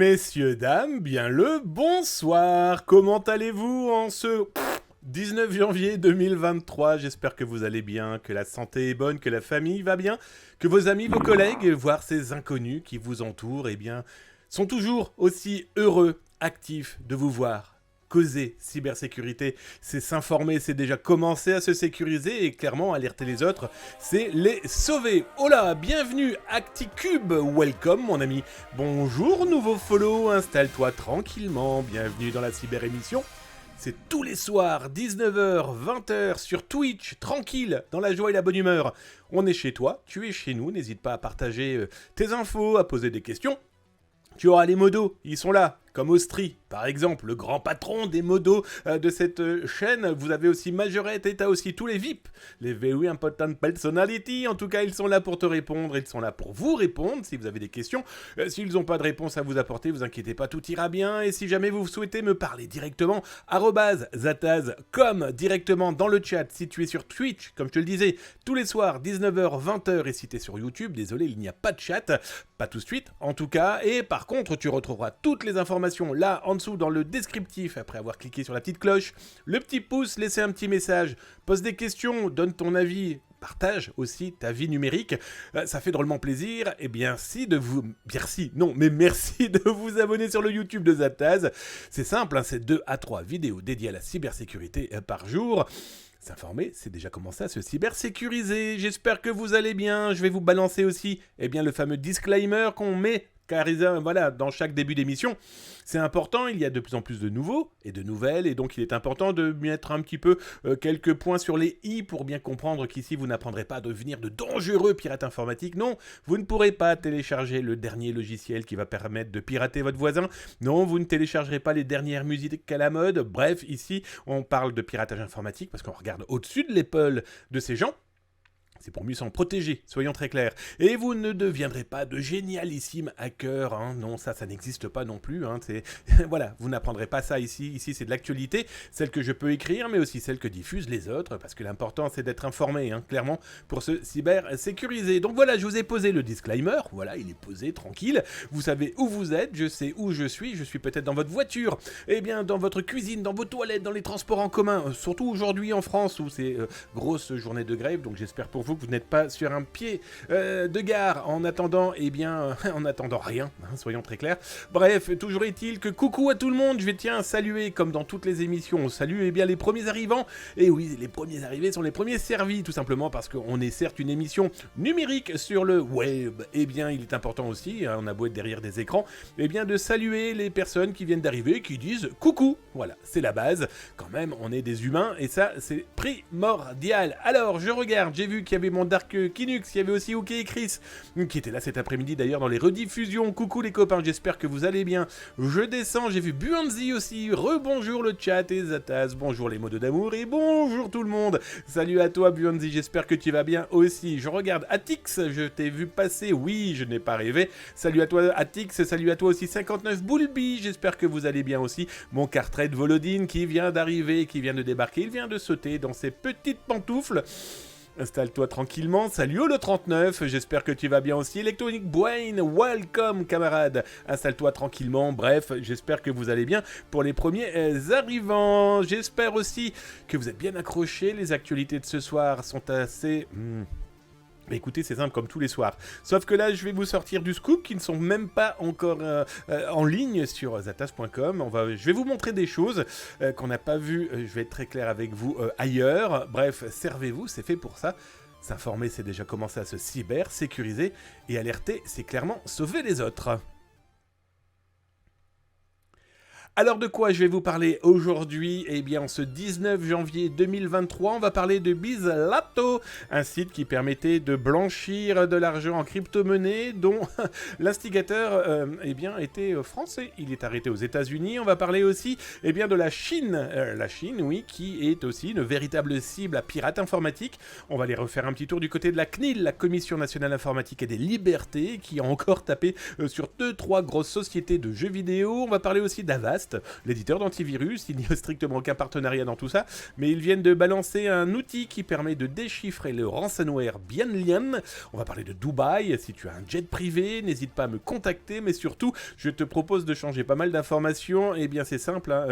Messieurs, dames, bien le bonsoir. Comment allez-vous en ce 19 janvier 2023? J'espère que vous allez bien, que la santé est bonne, que la famille va bien, que vos amis, vos collègues, voire ces inconnus qui vous entourent, eh bien, sont toujours aussi heureux, actifs de vous voir. Causer cybersécurité, c'est s'informer, c'est déjà commencer à se sécuriser et clairement alerter les autres, c'est les sauver. Hola, bienvenue ActiCube, welcome mon ami. Bonjour nouveau follow, installe-toi tranquillement, bienvenue dans la cyber-émission. C'est tous les soirs, 19h, 20h, sur Twitch, tranquille, dans la joie et la bonne humeur. On est chez toi, tu es chez nous, n'hésite pas à partager tes infos, à poser des questions. Tu auras les modos, ils sont là, comme Austri, par exemple, le grand patron des modos de cette chaîne. Vous avez aussi Majorette et t'as aussi tous les VIP, les Very Important Personality. En tout cas, ils sont là pour te répondre, ils sont là pour vous répondre si vous avez des questions. S'ils n'ont pas de réponse à vous apporter, vous inquiétez pas, tout ira bien. Et si jamais vous souhaitez me parler directement, @zataz.com, directement dans le chat, si tu es sur Twitch, comme je te le disais, tous les soirs, 19h, 20h, et si tu es sur YouTube, désolé, il n'y a pas de chat, pas tout de suite, en tout cas. Et par contre, tu retrouveras toutes les informations là en dessous dans le descriptif après avoir cliqué sur la petite cloche, le petit pouce, laissez un petit message, pose des questions, donne ton avis, partage aussi ta vie numérique, ça fait drôlement plaisir. Et merci de vous abonner sur le YouTube de Zataz. C'est simple, hein, c'est 2 à 3 vidéos dédiées à la cybersécurité par jour. S'informer, c'est déjà commencé à se cybersécuriser. J'espère que vous allez bien. Je vais vous balancer aussi le fameux disclaimer qu'on met dans chaque début d'émission. C'est important, il y a de plus en plus de nouveaux et de nouvelles, et donc il est important de mettre un petit peu quelques points sur les i pour bien comprendre qu'ici vous n'apprendrez pas à devenir de dangereux pirates informatiques. Non, vous ne pourrez pas télécharger le dernier logiciel qui va permettre de pirater votre voisin. Non, vous ne téléchargerez pas les dernières musiques à la mode. Bref, ici, on parle de piratage informatique parce qu'on regarde au-dessus de l'épaule de ces gens. C'est pour mieux s'en protéger, soyons très clairs. Et vous ne deviendrez pas de génialissimes hackers, hein. Non, ça n'existe pas non plus, hein. Voilà, vous n'apprendrez pas ça ici. Ici, c'est de l'actualité, celle que je peux écrire, mais aussi celle que diffusent les autres, parce que l'important, c'est d'être informé, hein, clairement, pour se cyber-sécuriser. Donc voilà, je vous ai posé le disclaimer, voilà, il est posé, tranquille. Vous savez où vous êtes, je sais où je suis peut-être dans votre voiture, dans votre cuisine, dans vos toilettes, dans les transports en commun, surtout aujourd'hui en France, où c'est grosse journée de grève, donc j'espère pour vous que vous n'êtes pas sur un pied de gare en attendant, en attendant rien, hein, soyons très clairs. Bref, toujours est-il que coucou à tout le monde, je vais saluer, comme dans toutes les émissions, on salue les premiers arrivants, et oui, les premiers arrivés sont les premiers servis, tout simplement parce qu'on est certes une émission numérique sur le web, il est important aussi, hein, on a beau être derrière des écrans, de saluer les personnes qui viennent d'arriver, qui disent coucou, voilà, c'est la base, quand même, on est des humains, et ça, c'est primordial. Alors, je regarde, j'ai vu qu'il y avait mon Dark Kinux, il y avait aussi OK et Chris, qui était là cet après-midi d'ailleurs dans les rediffusions. Coucou les copains, j'espère que vous allez bien. Je descends, j'ai vu Buanzi aussi, rebonjour le chat et Zataz, bonjour les mots d'amour et bonjour tout le monde. Salut à toi Buanzi, j'espère que tu vas bien aussi. Je regarde Atix, je t'ai vu passer, oui, je n'ai pas rêvé. Salut à toi Atix, salut à toi aussi 59 Boulby, j'espère que vous allez bien aussi. Mon Cartred Volodine qui vient d'arriver, qui vient de débarquer, il vient de sauter dans ses petites pantoufles. Installe-toi tranquillement, salut le 39, j'espère que tu vas bien aussi. Electronic Brain, welcome camarade, installe-toi tranquillement, bref, j'espère que vous allez bien pour les premiers arrivants. J'espère aussi que vous êtes bien accrochés, les actualités de ce soir sont assez... Écoutez, c'est simple comme tous les soirs. Sauf que là, je vais vous sortir du scoop qui ne sont même pas encore en ligne sur zataz.com. Je vais vous montrer des choses qu'on n'a pas vues, je vais être très clair avec vous, ailleurs. Bref, servez-vous, c'est fait pour ça. S'informer, c'est déjà commencer à se cyber-sécuriser. Et alerter, c'est clairement sauver les autres. Alors de quoi je vais vous parler aujourd'hui? En ce 19 janvier 2023, on va parler de Bizlato, un site qui permettait de blanchir de l'argent en crypto-monnaie dont l'instigateur était français. Il est arrêté aux États-Unis. On va parler aussi de la Chine. La Chine, oui, qui est aussi une véritable cible à pirates informatiques. On va aller refaire un petit tour du côté de la CNIL, la Commission Nationale Informatique et des Libertés, qui a encore tapé sur 2-3 grosses sociétés de jeux vidéo. On va parler aussi d'Avast, Avast, l'éditeur d'antivirus. Il n'y a strictement aucun partenariat dans tout ça, mais ils viennent de balancer un outil qui permet de déchiffrer le ransomware Bienlian. On va parler de Dubaï. Si tu as un jet privé, n'hésite pas à me contacter, mais surtout, je te propose de changer pas mal d'informations. Eh bien, c'est simple, hein,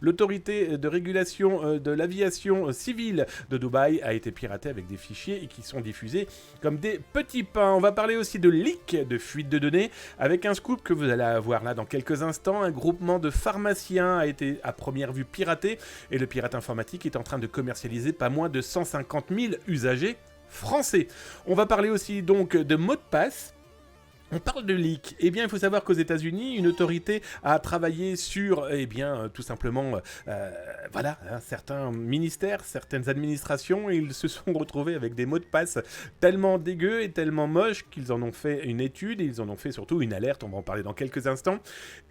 l'autorité de régulation de l'aviation civile de Dubaï a été piratée avec des fichiers et qui sont diffusés comme des petits pains. On va parler aussi de leak, de fuite de données, avec un scoop que vous allez avoir là dans quelques instants. Un groupement de pharmaciens a été à première vue piraté et le pirate informatique est en train de commercialiser pas moins de 150 000 usagers français. On va parler aussi donc de mots de passe. On parle de leak. Eh bien, il faut savoir qu'aux États-Unis, une autorité a travaillé sur, tout simplement, certains ministères, certaines administrations, et ils se sont retrouvés avec des mots de passe tellement dégueux et tellement moches qu'ils en ont fait une étude et ils en ont fait surtout une alerte. On va en parler dans quelques instants.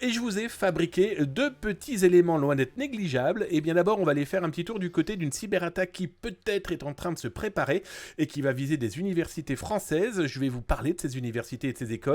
Et je vous ai fabriqué 2 petits éléments loin d'être négligeables. Eh bien, d'abord, on va aller faire un petit tour du côté d'une cyberattaque qui peut-être est en train de se préparer et qui va viser des universités françaises. Je vais vous parler de ces universités et de ces écoles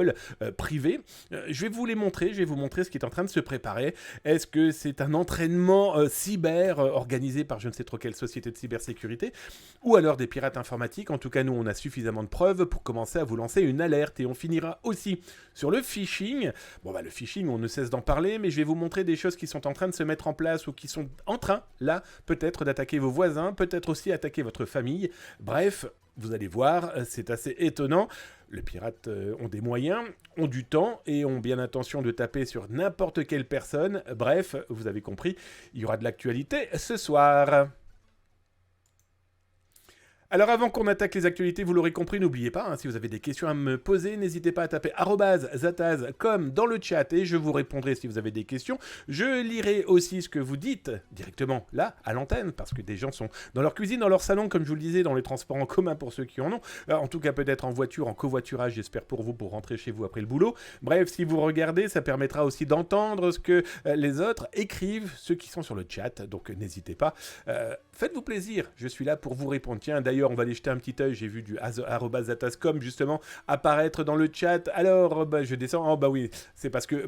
privées. Je vais vous les montrer, je vais vous montrer ce qui est en train de se préparer. Est-ce que c'est un entraînement cyber organisé par je ne sais trop quelle société de cybersécurité ou alors des pirates informatiques? En tout cas, nous, on a suffisamment de preuves pour commencer à vous lancer une alerte et on finira aussi sur le phishing. Le phishing, on ne cesse d'en parler, mais je vais vous montrer des choses qui sont en train de se mettre en place ou qui sont en train, là, peut-être d'attaquer vos voisins, peut-être aussi attaquer votre famille. Bref, vous allez voir, c'est assez étonnant. Les pirates ont des moyens, ont du temps et ont bien l'intention de taper sur n'importe quelle personne. Bref, vous avez compris, il y aura de l'actualité ce soir. Alors avant qu'on attaque les actualités, vous l'aurez compris, n'oubliez pas, si vous avez des questions à me poser, n'hésitez pas à taper @zataz comme dans le chat et je vous répondrai si vous avez des questions. Je lirai aussi ce que vous dites directement là, à l'antenne, parce que des gens sont dans leur cuisine, dans leur salon, comme je vous le disais, dans les transports en commun pour ceux qui en ont. En tout cas peut-être en voiture, en covoiturage, j'espère pour vous, pour rentrer chez vous après le boulot. Bref, si vous regardez, ça permettra aussi d'entendre ce que les autres écrivent, ceux qui sont sur le chat, donc n'hésitez pas. Faites-vous plaisir, je suis là pour vous répondre. Tiens, d'ailleurs, on va aller jeter un petit œil, j'ai vu du @zatascom justement apparaître dans le chat. Alors, je descends, oui, c'est parce que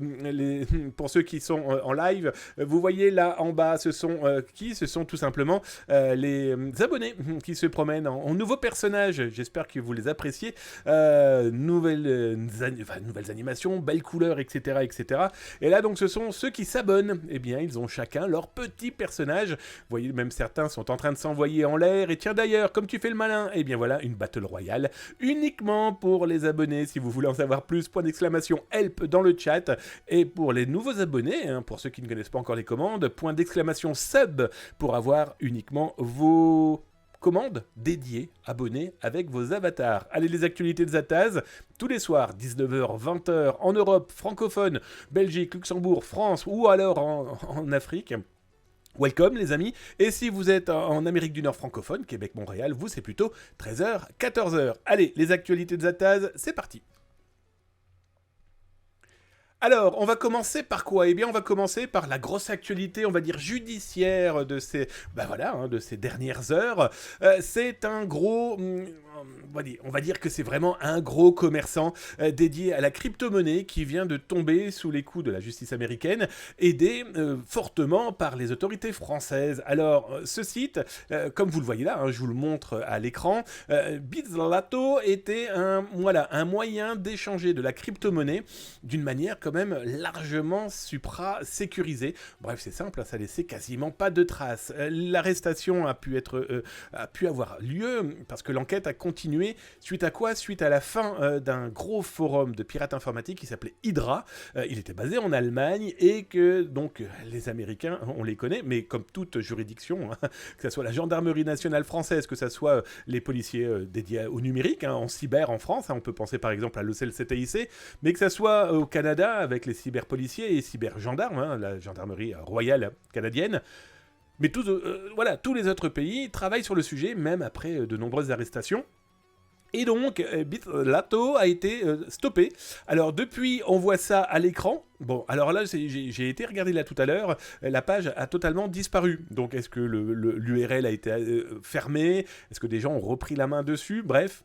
pour ceux qui sont en live, vous voyez là en bas, ce sont Ce sont tout simplement les abonnés qui se promènent en nouveaux personnages. J'espère que vous les appréciez. Nouvelles animations, belles couleurs, etc., etc. Et là, donc, ce sont ceux qui s'abonnent. Eh bien, ils ont chacun leur petit personnage. Vous voyez, même certains sont en train de s'envoyer en l'air. Et tiens, d'ailleurs, comme tu fais le malin, eh bien voilà, une Battle Royale uniquement pour les abonnés. Si vous voulez en savoir plus, point d'exclamation help dans le chat. Et pour les nouveaux abonnés, pour ceux qui ne connaissent pas encore les commandes, point d'exclamation sub pour avoir uniquement vos commandes dédiées, abonnés avec vos avatars. Allez, les actualités de Zataz, tous les soirs, 19h, 20h, en Europe, francophone, Belgique, Luxembourg, France ou alors en Afrique. Welcome les amis, et si vous êtes en Amérique du Nord francophone, Québec, Montréal, vous c'est plutôt 13h, 14h. Allez, les actualités de Zataz, c'est parti. Alors, on va commencer par quoi? Eh bien, on va commencer par la grosse actualité, on va dire judiciaire de ces, de ces dernières heures. C'est un gros... on va dire que c'est vraiment un gros commerçant dédié à la crypto-monnaie qui vient de tomber sous les coups de la justice américaine, aidé fortement par les autorités françaises. Alors, ce site, comme vous le voyez là, je vous le montre à l'écran, Bitslato était un moyen d'échanger de la crypto-monnaie d'une manière quand même largement supra-sécurisée. Bref, c'est simple, ça laissait quasiment pas de traces. L'arrestation a pu avoir lieu parce que l'enquête a continué. Suite à quoi? Suite à la fin d'un gros forum de pirates informatiques qui s'appelait Hydra. Il était basé en Allemagne et que donc les Américains, on les connaît, mais comme toute juridiction, que ce soit la gendarmerie nationale française, que ce soit les policiers dédiés au numérique, en cyber en France, on peut penser par exemple à l'OCLCTIC, mais que ce soit au Canada avec les cyberpoliciers et cybergendarmes, la gendarmerie royale canadienne. Mais tous les autres pays travaillent sur le sujet, même après de nombreuses arrestations. Et donc, Bitslato a été stoppé. Alors, depuis, on voit ça à l'écran. Bon, alors là, j'ai été regarder là tout à l'heure, la page a totalement disparu. Donc, est-ce que l'URL a été fermée? Est-ce que des gens ont repris la main dessus? Bref.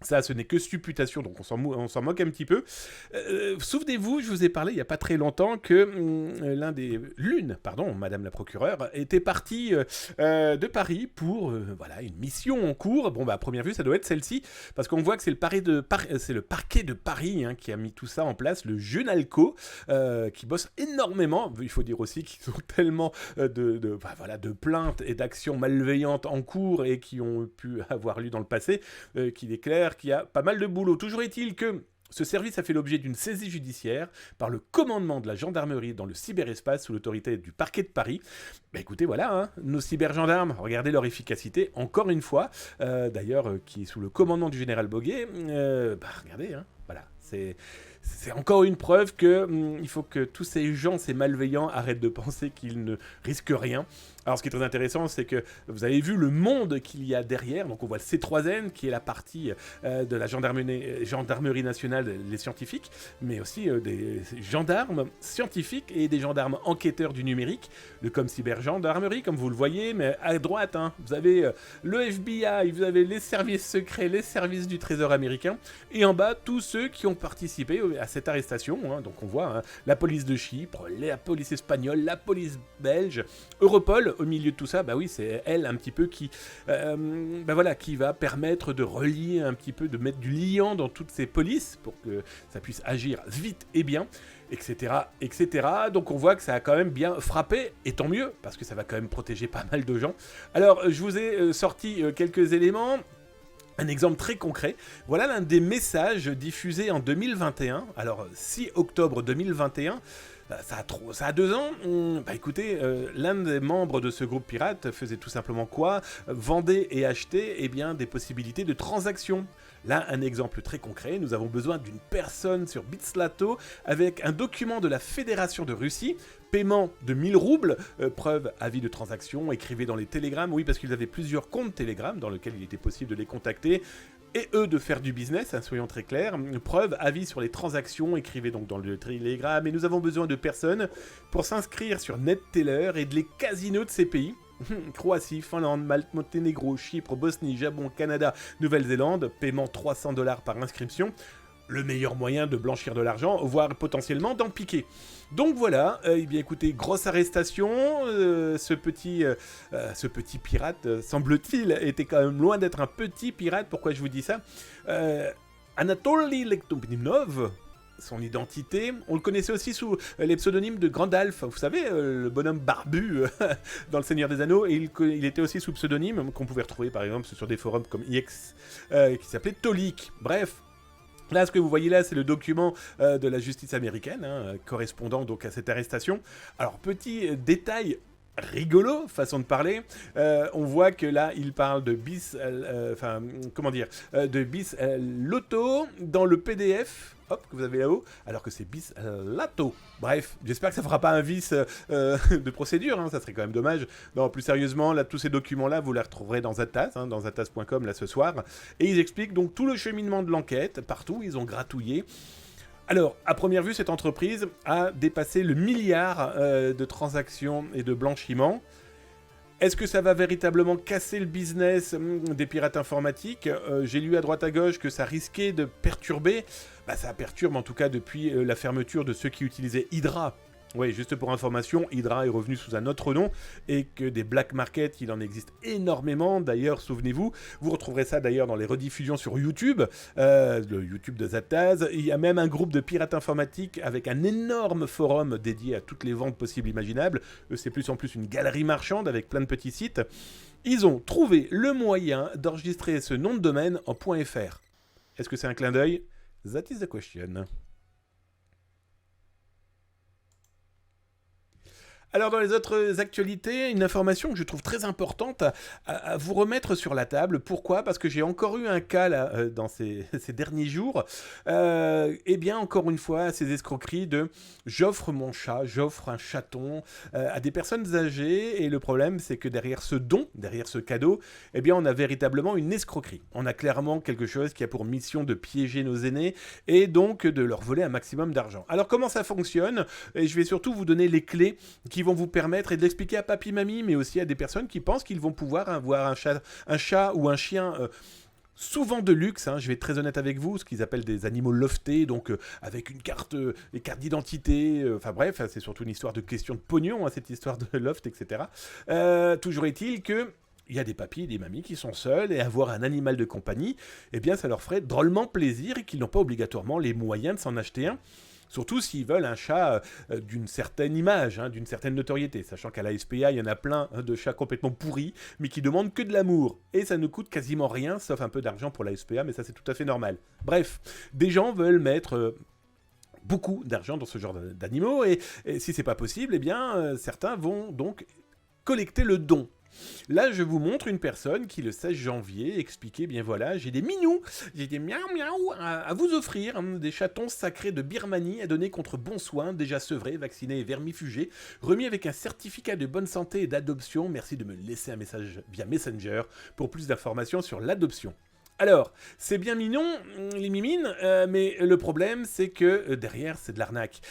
Ça, ce n'est que supputation, donc on s'en moque un petit peu. Souvenez-vous, je vous ai parlé il n'y a pas très longtemps que Madame la procureure, était partie de Paris pour voilà, une mission en cours. Bon, bah, à première vue, ça doit être celle-ci, parce qu'on voit que c'est le parquet de Paris qui a mis tout ça en place, le Junalco, qui bosse énormément. Il faut dire aussi qu'ils ont tellement de plaintes et d'actions malveillantes en cours et qui ont pu avoir lieu dans le passé, qu'il est clair qu'il y a pas mal de boulot. Toujours est-il que ce service a fait l'objet d'une saisie judiciaire par le commandement de la gendarmerie dans le cyberespace sous l'autorité du parquet de Paris. Bah écoutez, voilà, nos cybergendarmes, regardez leur efficacité, encore une fois, d'ailleurs, qui est sous le commandement du général Boguet. Regardez, voilà, c'est encore une preuve il faut que tous ces gens, ces malveillants, arrêtent de penser qu'ils ne risquent rien. Alors ce qui est très intéressant, c'est que vous avez vu le monde qu'il y a derrière. Donc on voit le C3N, qui est la partie de la gendarmerie nationale, les scientifiques, mais aussi des gendarmes scientifiques et des gendarmes enquêteurs du numérique, le cybergendarmerie, comme vous le voyez, mais à droite, vous avez le FBI, vous avez les services secrets, les services du Trésor américain, et en bas, tous ceux qui ont participé à cette arrestation. Donc on voit la police de Chypre, la police espagnole, la police belge, Europol. Au milieu de tout ça, bah oui, c'est elle un petit peu qui va permettre de relier un petit peu, de mettre du liant dans toutes ces polices pour que ça puisse agir vite et bien, etc., etc. Donc on voit que ça a quand même bien frappé, et tant mieux, parce que ça va quand même protéger pas mal de gens. Alors, je vous ai sorti quelques éléments. Un exemple très concret, voilà l'un des messages diffusés en 2021, alors 6 octobre 2021, ça a 2 ans. Écoutez, l'un des membres de ce groupe pirate faisait tout simplement quoi ? Vendait et achetait des possibilités de transaction. Là, un exemple très concret, nous avons besoin d'une personne sur Bitslato avec un document de la Fédération de Russie, paiement de 1000 roubles, preuve, avis de transaction, écrivez dans les télégrammes, oui, parce qu'ils avaient plusieurs comptes Telegram dans lesquels il était possible de les contacter, et eux de faire du business, soyons très clairs. Preuve, avis sur les transactions, écrivez donc dans le télégramme, et nous avons besoin de personnes pour s'inscrire sur NetTeller et de les casinos de ces pays. Croatie, Finlande, Malte, Monténégro, Chypre, Bosnie, Japon, Canada, Nouvelle-Zélande, paiement $300 par inscription. Le meilleur moyen de blanchir de l'argent, voire potentiellement d'en piquer. Donc voilà, écoutez, grosse arrestation, ce petit pirate, semble-t-il, était quand même loin d'être un petit pirate. Pourquoi je vous dis ça ? Anatoly Lektoninov, son identité, on le connaissait aussi sous les pseudonymes de Gandalf, vous savez, le bonhomme barbu dans Le Seigneur des Anneaux, et il était aussi sous pseudonyme, qu'on pouvait retrouver par exemple sur des forums comme IX, qui s'appelait Tolik. Bref. Là, ce que vous voyez là, c'est le document de la justice américaine, correspondant donc à cette arrestation. Alors, petit détail rigolo, façon de parler, on voit que là, il parle de bis Loto dans le PDF, hop, que vous avez là-haut, alors que c'est bis Lato. Bref, j'espère que ça fera pas un vice de procédure, ça serait quand même dommage. Non, plus sérieusement, là, tous ces documents-là, vous les retrouverez dans Zataz, dans zataz.com, là, ce soir. Et ils expliquent donc tout le cheminement de l'enquête, partout, ils ont gratouillé. Alors, à première vue, cette entreprise a dépassé le milliard de transactions et de blanchiment. Est-ce que ça va véritablement casser le business des pirates informatiques ? J'ai lu à droite à gauche que ça risquait de perturber. Ça perturbe en tout cas depuis la fermeture de ceux qui utilisaient Hydra. Oui, juste pour information, Hydra est revenu sous un autre nom et que des black markets, il en existe énormément. D'ailleurs, souvenez-vous, vous retrouverez ça d'ailleurs dans les rediffusions sur YouTube, le YouTube de Zataz. Il y a même un groupe de pirates informatiques avec un énorme forum dédié à toutes les ventes possibles imaginables. C'est plus en plus une galerie marchande avec plein de petits sites. Ils ont trouvé le moyen d'enregistrer ce nom de domaine en .fr. Est-ce que c'est un clin d'œil ? That is the question. Alors dans les autres actualités, une information que je trouve très importante à vous remettre sur la table. Pourquoi ? Parce que j'ai encore eu un cas là, dans ces derniers jours. Encore une fois, ces escroqueries de « j'offre mon chat, j'offre un chaton » à des personnes âgées. Et le problème, c'est que derrière ce don, derrière ce cadeau, on a véritablement une escroquerie. On a clairement quelque chose qui a pour mission de piéger nos aînés et donc de leur voler un maximum d'argent. Alors comment ça fonctionne ? Et je vais surtout vous donner les clés qui vont vous permettre et de l'expliquer à papy, mamie, mais aussi à des personnes qui pensent qu'ils vont pouvoir avoir un chat ou un chien souvent de luxe, hein, je vais être très honnête avec vous, ce qu'ils appellent des animaux loftés, donc avec une carte, les cartes d'identité, enfin bref, c'est surtout une histoire de question de pognon, hein, cette histoire de loft, etc. Toujours est-il que il y a des papis et des mamies qui sont seuls et avoir un animal de compagnie, eh bien ça leur ferait drôlement plaisir et qu'ils n'ont pas obligatoirement les moyens de s'en acheter un. Surtout s'ils veulent un chat d'une certaine image, hein, d'une certaine notoriété. Sachant qu'à la SPA, il y en a plein de chats complètement pourris, mais qui demandent que de l'amour. Et ça ne coûte quasiment rien, sauf un peu d'argent pour la SPA, mais ça c'est tout à fait normal. Bref, des gens veulent mettre beaucoup d'argent dans ce genre d'animaux, et si c'est pas possible, eh bien, certains vont donc collecter le don. Là, je vous montre une personne qui, le 16 janvier, expliquait, bien voilà, j'ai des minous, j'ai des miaou miaou à vous offrir, hein, des chatons sacrés de Birmanie à donner contre bons soins, déjà sevrés, vaccinés et vermifugés, remis avec un certificat de bonne santé et d'adoption. Merci de me laisser un message via Messenger pour plus d'informations sur l'adoption. Alors, c'est bien mignon, les mimines, mais le problème, c'est que derrière, c'est de l'arnaque.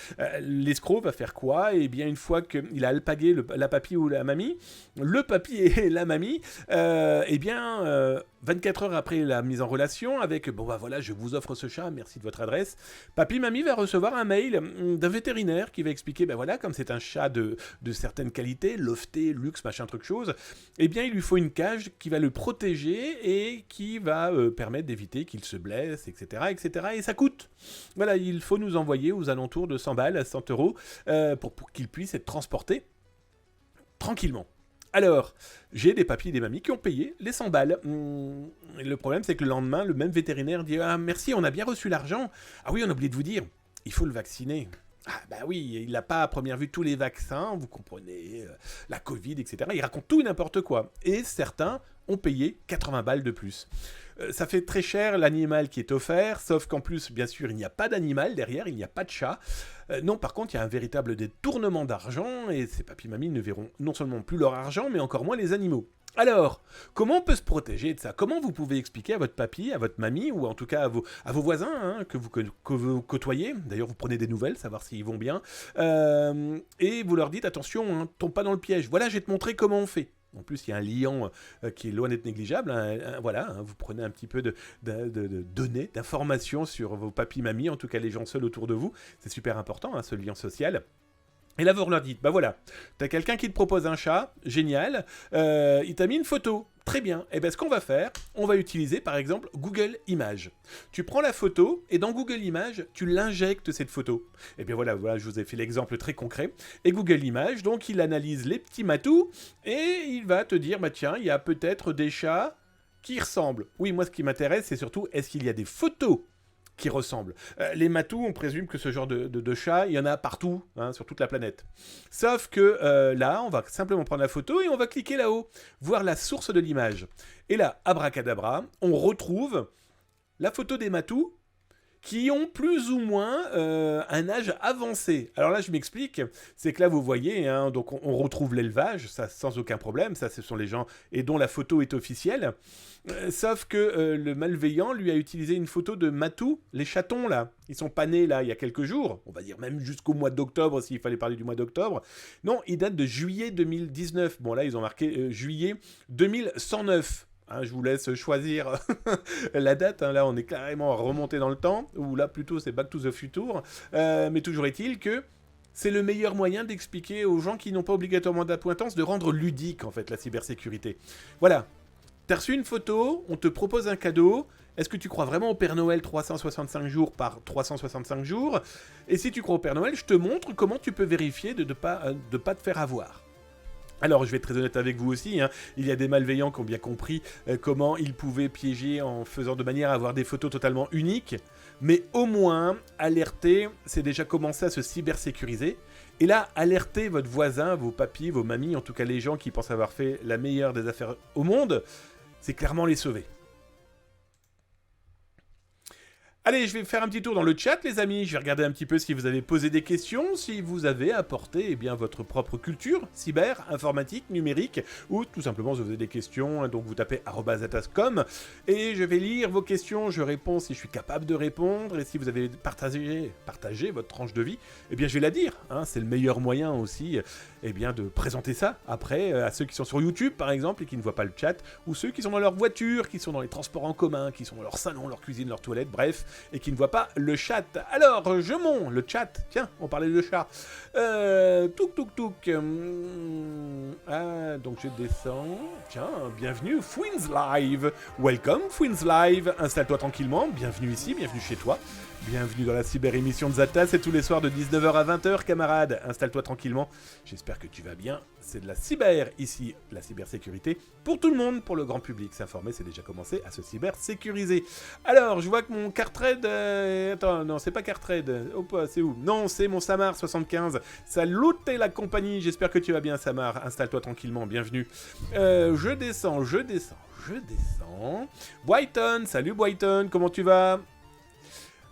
L'escroc va faire quoi? Eh bien, une fois qu'il a alpagué la papy ou la mamie, le papy et la mamie, eh bien, 24 heures après la mise en relation, avec, bon bah voilà, je vous offre ce chat, merci de votre adresse, papy, mamie va recevoir un mail d'un vétérinaire qui va expliquer, ben voilà, comme c'est un chat de certaines qualités, lofté, luxe, machin truc chose, eh bien, il lui faut une cage qui va le protéger et qui va permettre d'éviter qu'il se blesse, etc., etc. Et ça coûte. Voilà, il faut nous envoyer aux alentours de 100 balles, 100 euros, pour qu'il puisse être transporté tranquillement. Alors, j'ai des papis et des mamies qui ont payé les 100 balles. Le problème, c'est que le lendemain, le même vétérinaire dit « Ah, merci, on a bien reçu l'argent. Ah oui, on a oublié de vous dire, il faut le vacciner. » Ah bah oui, il n'a pas à première vue tous les vaccins, vous comprenez, la Covid, etc. Il raconte tout et n'importe quoi. Et certains ont payé 80 balles de plus. Ça fait très cher l'animal qui est offert, sauf qu'en plus, bien sûr, il n'y a pas d'animal derrière, il n'y a pas de chat. Non, par contre, il y a un véritable détournement d'argent, et ces papis-mamies ne verront non seulement plus leur argent, mais encore moins les animaux. Alors, comment on peut se protéger de ça? Comment vous pouvez expliquer à votre papy, à votre mamie, ou en tout cas à vos voisins hein, que vous côtoyez, d'ailleurs vous prenez des nouvelles, savoir s'ils vont bien, et vous leur dites attention, hein, tombe pas dans le piège, voilà je vais te montrer comment on fait. En plus, il y a un liant qui est loin d'être négligeable. Voilà, vous prenez un petit peu de données, d'informations sur vos papis-mamies, en tout cas les gens seuls autour de vous. C'est super important, hein, ce lien social. Et là, vous leur dites, bah voilà, t'as quelqu'un qui te propose un chat, génial, il t'a mis une photo, très bien. Et bien, ce qu'on va faire, on va utiliser, par exemple, Google Images. Tu prends la photo, et dans Google Images, tu l'injectes, cette photo. Et bien voilà, je vous ai fait l'exemple très concret. Et Google Images, donc, il analyse les petits matous, et il va te dire, bah tiens, il y a peut-être des chats qui ressemblent. Oui, moi, ce qui m'intéresse, c'est surtout, est-ce qu'il y a des photos qui ressemblent. Les matous, on présume que ce genre de chat, il y en a partout, hein, sur toute la planète. Sauf que là, on va simplement prendre la photo et on va cliquer là-haut, voir la source de l'image. Et là, abracadabra, on retrouve la photo des matous qui ont plus ou moins un âge avancé. Alors là, je m'explique, c'est que là, vous voyez, hein, donc on retrouve l'élevage, ça sans aucun problème, ça ce sont les gens et dont la photo est officielle, sauf que le malveillant lui a utilisé une photo de matou, les chatons là, ils sont pas nés là il y a quelques jours, on va dire même jusqu'au mois d'octobre s'il fallait parler du mois d'octobre, non, ils datent de juillet 2019, bon là ils ont marqué juillet 2109. Hein, je vous laisse choisir la date, hein, là on est carrément remonté dans le temps, ou là plutôt c'est Back to the Future, mais toujours est-il que c'est le meilleur moyen d'expliquer aux gens qui n'ont pas obligatoirement d'appointance de rendre ludique en fait la cybersécurité. Voilà, t'as reçu une photo, on te propose un cadeau, est-ce que tu crois vraiment au Père Noël 365 jours par 365 jours? Et si tu crois au Père Noël, je te montre comment tu peux vérifier de ne pas te faire avoir. Alors, je vais être très honnête avec vous aussi, hein. Il y a des malveillants qui ont bien compris comment ils pouvaient piéger en faisant de manière à avoir des photos totalement uniques, mais au moins, alerter, c'est déjà commencer à se cybersécuriser. Et là, alerter votre voisin, vos papis, vos mamies, en tout cas les gens qui pensent avoir fait la meilleure des affaires au monde, c'est clairement les sauver. Allez, je vais faire un petit tour dans le chat, les amis. Je vais regarder un petit peu si vous avez posé des questions, si vous avez apporté votre propre culture cyber, informatique, numérique, ou tout simplement si vous avez des questions, donc vous tapez @atascom et je vais lire vos questions. Je réponds si je suis capable de répondre, et si vous avez partagé votre tranche de vie, eh bien je vais la dire. C'est le meilleur moyen aussi de présenter ça après à ceux qui sont sur YouTube par exemple et qui ne voient pas le chat, ou ceux qui sont dans leur voiture, qui sont dans les transports en commun, qui sont dans leur salon, leur cuisine, leur toilette, bref, et qui ne voient pas le chat. Alors, je monte le chat. Tiens, on parlait de chat. Touk. Donc je descends. Tiens, bienvenue, Fouins Live. Welcome, Fouins Live. Installe-toi tranquillement. Bienvenue ici, bienvenue chez toi. Bienvenue dans la cyber-émission de Zata, c'est tous les soirs de 19h à 20h, camarade. Installe-toi tranquillement, j'espère que tu vas bien. C'est de la cyber ici, la cybersécurité, pour tout le monde, pour le grand public. S'informer, c'est déjà commencé à se cybersécuriser. Alors, je vois que mon Cartred... Attends, non, c'est pas Cartred. Hop, c'est où? Non, c'est mon Samar 75. Salut la compagnie, j'espère que tu vas bien, Samar. Installe-toi tranquillement, bienvenue. Je descends. Boyton, salut Boyton, comment tu vas?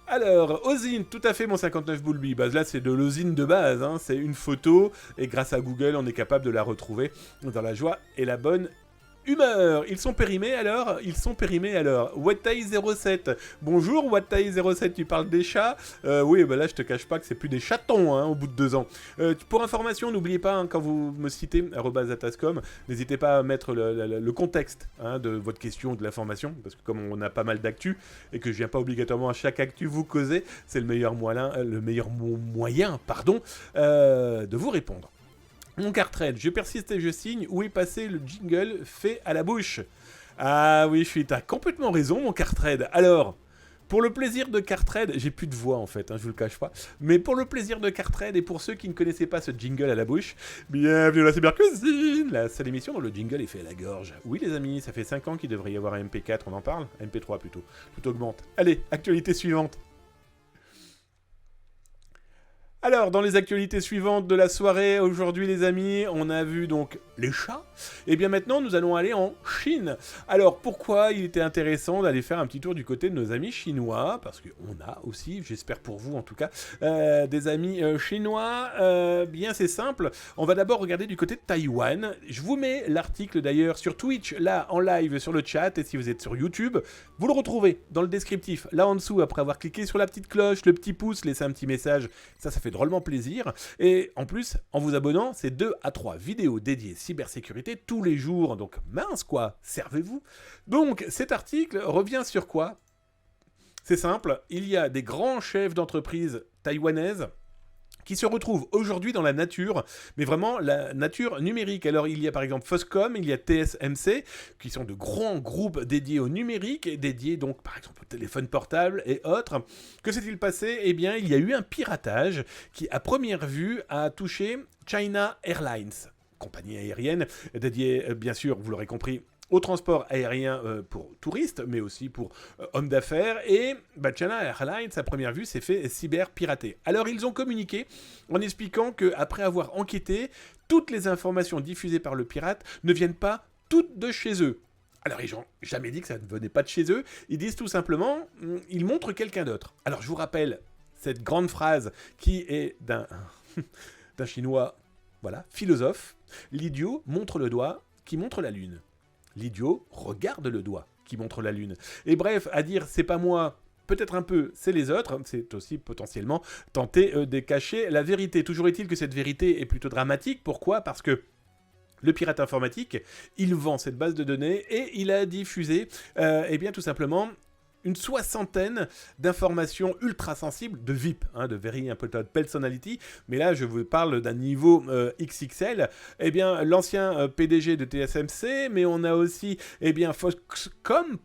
Alors, Ozine, tout à fait mon 59 Bulby. Là, c'est de l'Ozine de base, c'est une photo, et grâce à Google, on est capable de la retrouver dans la joie et la bonne humeur. Ils sont périmés alors. Watai07. Bonjour Watai07, tu parles des chats? Oui, là je te cache pas que c'est plus des chatons au bout de 2 ans. Pour information, n'oubliez pas quand vous me citez @atascom, n'hésitez pas à mettre le contexte de votre question ou de l'information, parce que comme on a pas mal d'actu et que je viens pas obligatoirement à chaque actu vous causer, c'est le meilleur moyen, de vous répondre. Mon Cartred, je persiste et je signe. Où est passé le jingle fait à la bouche? Ah oui, t'as complètement raison, mon Cartred. Alors, pour le plaisir de Cartred, j'ai plus de voix en fait, je vous le cache pas. Mais pour le plaisir de Cartred et pour ceux qui ne connaissaient pas ce jingle à la bouche, bienvenue à la Cybercuisine, la seule émission dont le jingle est fait à la gorge. Oui les amis, ça fait 5 ans qu'il devrait y avoir un MP4, on en parle? MP3 plutôt, tout augmente. Allez, actualité suivante. Alors, dans les actualités suivantes de la soirée, aujourd'hui les amis, on a vu donc les chats. Et bien maintenant, nous allons aller en Chine. Alors, pourquoi il était intéressant d'aller faire un petit tour du côté de nos amis chinois? Parce qu'on a aussi, j'espère pour vous en tout cas, des amis chinois. Bien, c'est simple. On va d'abord regarder du côté de Taïwan. Je vous mets l'article d'ailleurs sur Twitch, là, en live sur le chat. Et si vous êtes sur YouTube, vous le retrouvez dans le descriptif, là en dessous, après avoir cliqué sur la petite cloche, le petit pouce, laissé un petit message. Ça fait drôlement plaisir. Et en plus, en vous abonnant, c'est 2 à 3 vidéos dédiées cybersécurité tous les jours. Donc mince quoi, servez-vous. Donc cet article revient sur quoi? C'est simple, il y a des grands chefs d'entreprise taïwanaises qui se retrouvent aujourd'hui dans la nature, mais vraiment la nature numérique. Alors il y a par exemple Foscom, il y a TSMC, qui sont de grands groupes dédiés au numérique, et dédiés donc par exemple au téléphone portable et autres. Que s'est-il passé? Eh bien il y a eu un piratage qui à première vue a touché China Airlines, compagnie aérienne dédiée bien sûr, vous l'aurez compris, au transport aérien pour touristes, mais aussi pour hommes d'affaires. Et China Airlines, à première vue, s'est fait cyber-pirater. Alors, ils ont communiqué en expliquant qu'après avoir enquêté, toutes les informations diffusées par le pirate ne viennent pas toutes de chez eux. Alors, ils n'ont jamais dit que ça ne venait pas de chez eux. Ils disent tout simplement, ils montrent quelqu'un d'autre. Alors, je vous rappelle cette grande phrase qui est d'un chinois, voilà, philosophe. L'idiot montre le doigt qui montre la lune. L'idiot regarde le doigt qui montre la lune. Et bref, à dire c'est pas moi, peut-être un peu, c'est les autres, c'est aussi potentiellement tenter de cacher la vérité. Toujours est-il que cette vérité est plutôt dramatique. Pourquoi? Parce que le pirate informatique, il vend cette base de données et il a diffusé, bien tout simplement, une 60aine d'informations ultra sensibles de VIP, de Very Important Personality, mais là je vous parle d'un niveau XXL. Eh bien l'ancien PDG de TSMC, mais on a aussi Foxconn,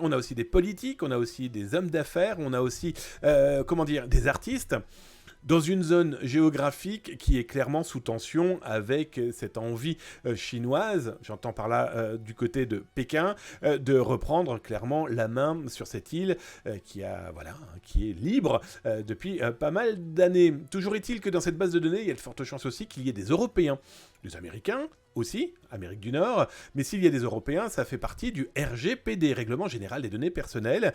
on a aussi des politiques, on a aussi des hommes d'affaires, on a aussi des artistes, dans une zone géographique qui est clairement sous tension avec cette envie chinoise, j'entends par là du côté de Pékin, de reprendre clairement la main sur cette île qui est libre depuis pas mal d'années. Toujours est-il que dans cette base de données, il y a de fortes chances aussi qu'il y ait des Européens, des Américains aussi, Amérique du Nord, mais s'il y a des Européens, ça fait partie du RGPD, Règlement Général des Données Personnelles.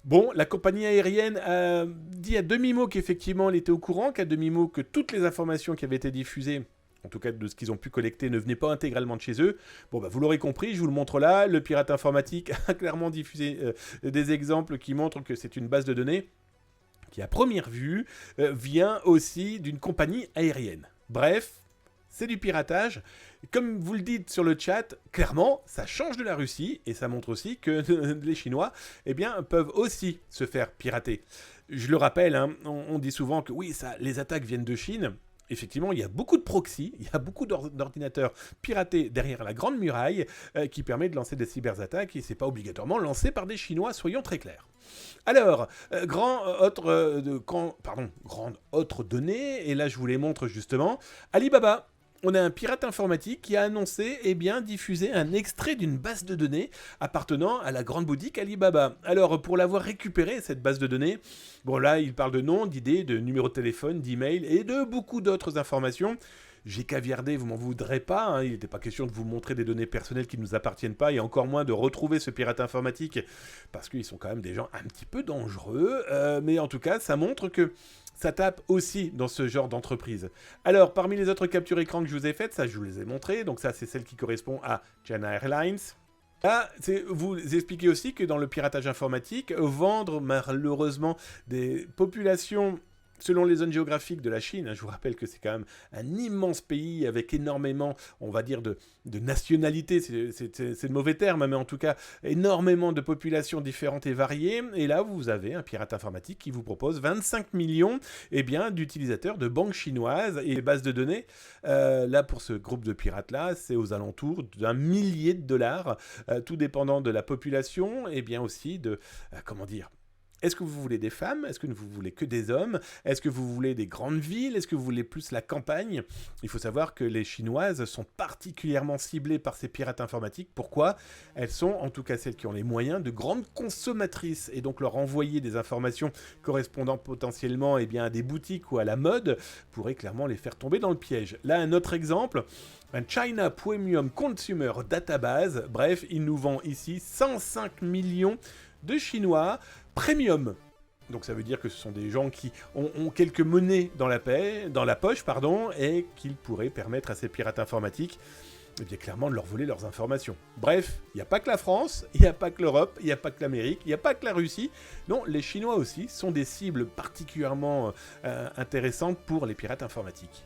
Bon, la compagnie aérienne a dit à demi-mot qu'effectivement elle était au courant, qu'à demi-mot que toutes les informations qui avaient été diffusées, en tout cas de ce qu'ils ont pu collecter, ne venaient pas intégralement de chez eux. Bon, bah, vous l'aurez compris, je vous le montre là. Le pirate informatique a clairement diffusé des exemples qui montrent que c'est une base de données qui, à première vue, vient aussi d'une compagnie aérienne. Bref, c'est du piratage. Comme vous le dites sur le chat, clairement, ça change de la Russie et ça montre aussi que les Chinois eh bien, peuvent aussi se faire pirater. Je le rappelle, hein, on dit souvent que oui, les attaques viennent de Chine. Effectivement, il y a beaucoup de proxys, il y a beaucoup d'ordinateurs piratés derrière la Grande Muraille qui permet de lancer des cyberattaques et c'est pas obligatoirement lancé par des Chinois, soyons très clairs. Alors, grande autre donnée, et là je vous les montre justement, Alibaba. On a un pirate informatique qui a annoncé, diffuser un extrait d'une base de données appartenant à la grande boutique Alibaba. Alors, pour l'avoir récupéré, cette base de données, bon là, il parle de noms, d'idées, de numéros de téléphone, d'email et de beaucoup d'autres informations. J'ai caviardé, vous m'en voudrez pas, hein, il n'était pas question de vous montrer des données personnelles qui ne nous appartiennent pas et encore moins de retrouver ce pirate informatique parce qu'ils sont quand même des gens un petit peu dangereux, mais en tout cas, ça montre que ça tape aussi dans ce genre d'entreprise. Alors, parmi les autres captures écran que je vous ai faites, ça je vous les ai montrées, donc ça c'est celle qui correspond à China Airlines. Là, vous expliquez aussi que dans le piratage informatique, vendre malheureusement des populations selon les zones géographiques de la Chine, hein, je vous rappelle que c'est quand même un immense pays avec énormément, on va dire, de nationalités, c'est le mauvais terme, mais en tout cas, énormément de populations différentes et variées. Et là, vous avez un pirate informatique qui vous propose 25 millions d'utilisateurs de banques chinoises et bases de données. Là, pour ce groupe de pirates-là, c'est aux alentours d'1 millier de dollars, tout dépendant de la population et bien aussi de, est-ce que vous voulez des femmes? Est-ce que vous voulez que des hommes? Est-ce que vous voulez des grandes villes? Est-ce que vous voulez plus la campagne? Il faut savoir que les Chinoises sont particulièrement ciblées par ces pirates informatiques. Pourquoi? Elles sont, en tout cas celles qui ont les moyens, de grandes consommatrices. Et donc leur envoyer des informations correspondant potentiellement à des boutiques ou à la mode pourrait clairement les faire tomber dans le piège. Là, un autre exemple. Un China Premium Consumer Database. Bref, il nous vend ici 105 millions de Chinois premium. Donc ça veut dire que ce sont des gens qui ont quelques monnaies dans la poche, et qu'ils pourraient permettre à ces pirates informatiques clairement de leur voler leurs informations. Bref, il n'y a pas que la France, il n'y a pas que l'Europe, il n'y a pas que l'Amérique, il n'y a pas que la Russie. Non, les Chinois aussi sont des cibles particulièrement intéressantes pour les pirates informatiques.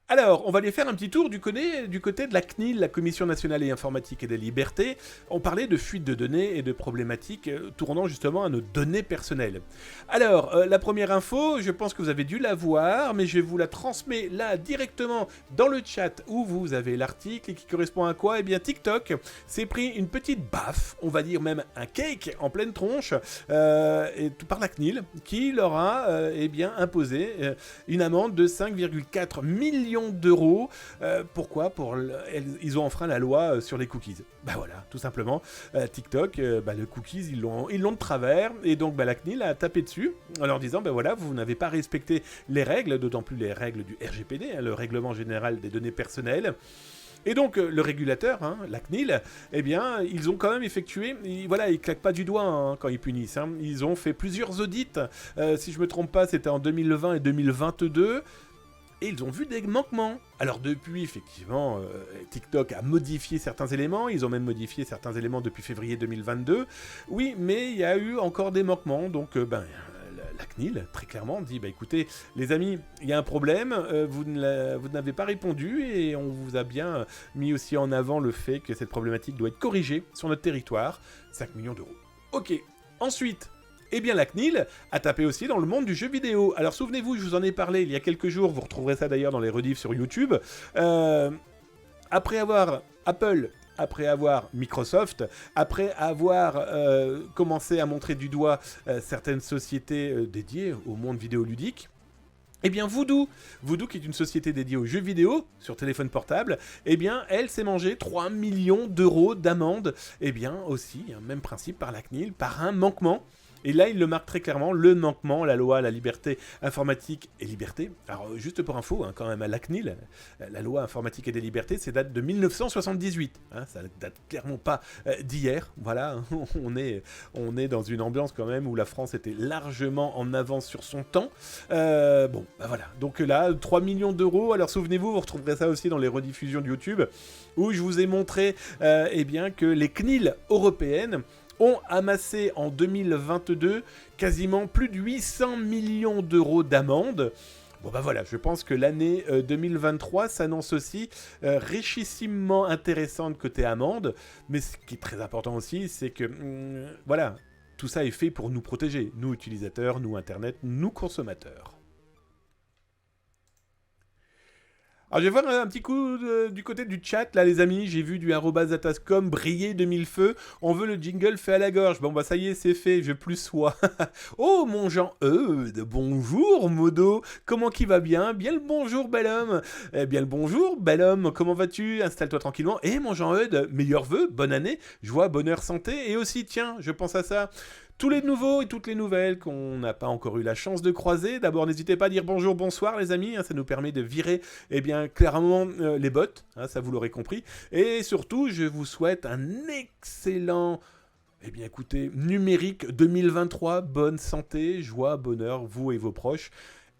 Alors, on va aller faire un petit tour du côté de la CNIL, la Commission nationale et informatique et des libertés. On parlait de fuite de données et de problématiques tournant justement à nos données personnelles. Alors, la première info, je pense que vous avez dû la voir, mais je vous la transmets là directement dans le chat où vous avez l'article et qui correspond à quoi? TikTok s'est pris une petite baffe, on va dire même un cake en pleine tronche, par la CNIL, qui leur a imposé une amende de 5,4 millions d'euros. Pourquoi? Ils ont enfreint la loi sur les cookies. Bah voilà, tout simplement. TikTok, le cookies, ils l'ont de travers, et donc la CNIL a tapé dessus en leur disant, vous n'avez pas respecté les règles, d'autant plus les règles du RGPD, hein, le règlement général des données personnelles. Et donc, le régulateur, la CNIL, ils ont quand même effectué, ils claquent pas du doigt quand ils punissent. Ils ont fait plusieurs audits, si je me trompe pas, c'était en 2020 et 2022, et ils ont vu des manquements. Alors depuis, effectivement, TikTok a modifié certains éléments, ils ont même modifié certains éléments depuis février 2022. Oui, mais il y a eu encore des manquements, donc la CNIL, très clairement, dit, écoutez, les amis, il y a un problème, vous n'avez pas répondu, et on vous a bien mis aussi en avant le fait que cette problématique doit être corrigée sur notre territoire, 5 millions d'euros. Ok, ensuite... la CNIL a tapé aussi dans le monde du jeu vidéo. Alors souvenez-vous, je vous en ai parlé il y a quelques jours, vous retrouverez ça d'ailleurs dans les rediffs sur YouTube. Après avoir Apple, après avoir Microsoft, après avoir commencé à montrer du doigt certaines sociétés dédiées au monde vidéoludique, Voodoo, qui est une société dédiée aux jeux vidéo sur téléphone portable, elle s'est mangée 3 millions d'euros d'amende. Aussi, même principe par la CNIL, par un manquement. Et là, il le marque très clairement, le manquement, la loi, la liberté informatique et liberté. Alors, juste pour info, quand même, à la CNIL, la loi informatique et des libertés, c'est date de 1978. Ça date clairement pas d'hier. Voilà, on est dans une ambiance quand même où la France était largement en avance sur son temps. Voilà. Donc là, 3 millions d'euros. Alors, souvenez-vous, vous retrouverez ça aussi dans les rediffusions de YouTube, où je vous ai montré que les CNIL européennes ont amassé en 2022 quasiment plus de 800 millions d'euros d'amende. Voilà, je pense que l'année 2023 s'annonce aussi richissimement intéressante côté amende, mais ce qui est très important aussi, c'est que, tout ça est fait pour nous protéger, nous utilisateurs, nous Internet, nous consommateurs. Alors je vais voir un petit coup du côté du chat, là les amis, j'ai vu du @atascom briller de mille feux, on veut le jingle fait à la gorge, ça y est, c'est fait, je plus sois. Oh mon Jean-Eudes, bonjour Modo, comment qui va bien? Bien le bonjour bel homme. Eh bien le bonjour bel homme, comment vas-tu? Installe-toi tranquillement. Et mon Jean-Eudes, meilleurs vœux, bonne année, joie, bonheur, santé, et aussi tiens, je pense à ça. Tous les nouveaux et toutes les nouvelles qu'on n'a pas encore eu la chance de croiser. D'abord, n'hésitez pas à dire bonjour, bonsoir les amis. Ça nous permet de virer clairement les bots. Ça, vous l'aurez compris. Et surtout, je vous souhaite un excellent numérique 2023. Bonne santé, joie, bonheur, vous et vos proches.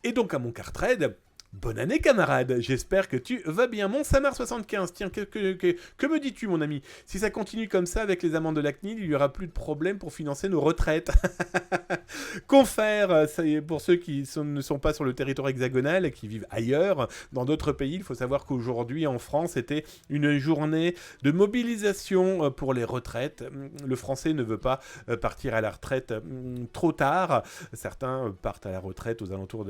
Et donc à mon Cartrade, bonne année camarade, j'espère que tu vas bien. Mon Samar75, tiens, que me dis-tu mon ami? Si ça continue comme ça avec les amendes de la CNIL, il n'y aura plus de problème pour financer nos retraites. Confère, ça y est, pour ceux qui ne sont pas sur le territoire hexagonal et qui vivent ailleurs, dans d'autres pays, il faut savoir qu'aujourd'hui en France, c'était une journée de mobilisation pour les retraites. Le français ne veut pas partir à la retraite trop tard. Certains partent à la retraite aux alentours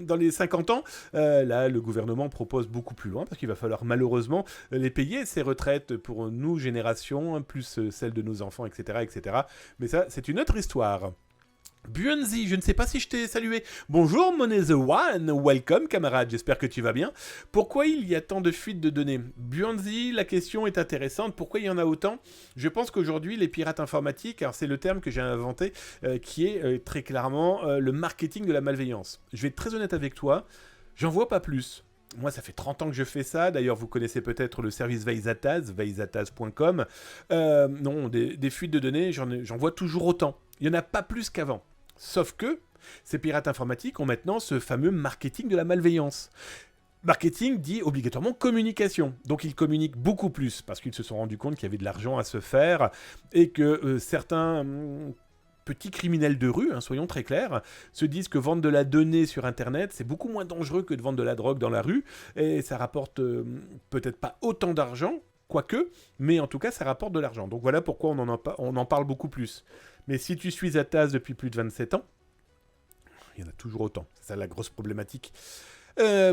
dans les 50 ans. Là, le gouvernement propose beaucoup plus loin parce qu'il va falloir malheureusement les payer, ces retraites pour nous, générations, plus celles de nos enfants, etc., etc. Mais ça, c'est une autre histoire. Buenzi, je ne sais pas si je t'ai salué. Bonjour Monet the One, welcome camarade, j'espère que tu vas bien. Pourquoi il y a tant de fuites de données? Buenzi, la question est intéressante, pourquoi il y en a autant? Je pense qu'aujourd'hui les pirates informatiques, alors c'est le terme que j'ai inventé, qui est très clairement le marketing de la malveillance. Je vais être très honnête avec toi, j'en vois pas plus. Moi, ça fait 30 ans que je fais ça. D'ailleurs, vous connaissez peut-être le service Veizataz, veizataz.com. Non, des fuites de données, j'en vois toujours autant. Il n'y en a pas plus qu'avant. Sauf que ces pirates informatiques ont maintenant ce fameux marketing de la malveillance. Marketing dit obligatoirement communication. Donc ils communiquent beaucoup plus parce qu'ils se sont rendus compte qu'il y avait de l'argent à se faire et que certains petits criminels de rue, soyons très clairs, se disent que vendre de la donnée sur Internet, c'est beaucoup moins dangereux que de vendre de la drogue dans la rue, et ça rapporte peut-être pas autant d'argent, quoique, mais en tout cas, ça rapporte de l'argent. Donc voilà pourquoi on en parle beaucoup plus. Mais si tu suis Ataz depuis plus de 27 ans, il y en a toujours autant. C'est ça la grosse problématique.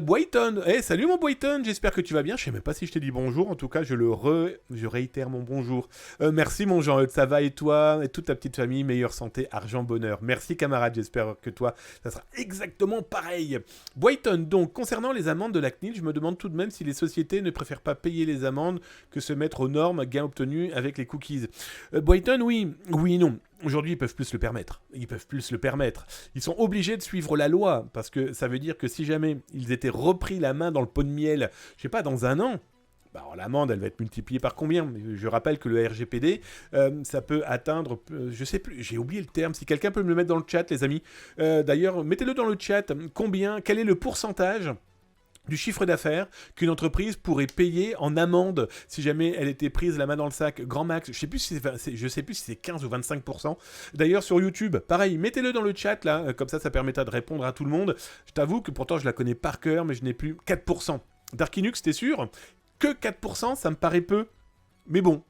Boyton, salut mon Boyton, j'espère que tu vas bien. Je sais même pas si je t'ai dit bonjour, en tout cas je réitère mon bonjour. Merci mon Jean, ça va et toi et toute ta petite famille, meilleure santé, argent, bonheur. Merci camarade, j'espère que toi ça sera exactement pareil. Boyton, donc concernant les amendes de la CNIL, je me demande tout de même si les sociétés ne préfèrent pas payer les amendes que se mettre aux normes gains obtenus avec les cookies. Boyton, oui, non. Aujourd'hui, ils peuvent plus se le permettre. Ils sont obligés de suivre la loi, parce que ça veut dire que si jamais ils étaient repris la main dans le pot de miel, je sais pas, dans un an, alors l'amende, elle va être multipliée par combien? Je rappelle que le RGPD, ça peut atteindre, je sais plus, j'ai oublié le terme, si quelqu'un peut me le mettre dans le chat, les amis. D'ailleurs, mettez-le dans le chat, quel est le pourcentage du chiffre d'affaires qu'une entreprise pourrait payer en amende si jamais elle était prise la main dans le sac grand max. Je sais plus si c'est 15 ou 25%. D'ailleurs sur YouTube, pareil, mettez-le dans le chat là, comme ça permettra de répondre à tout le monde. Je t'avoue que pourtant je la connais par cœur, mais je n'ai plus 4%. Darkinux, t'es sûr? Que 4%, ça me paraît peu. Mais bon.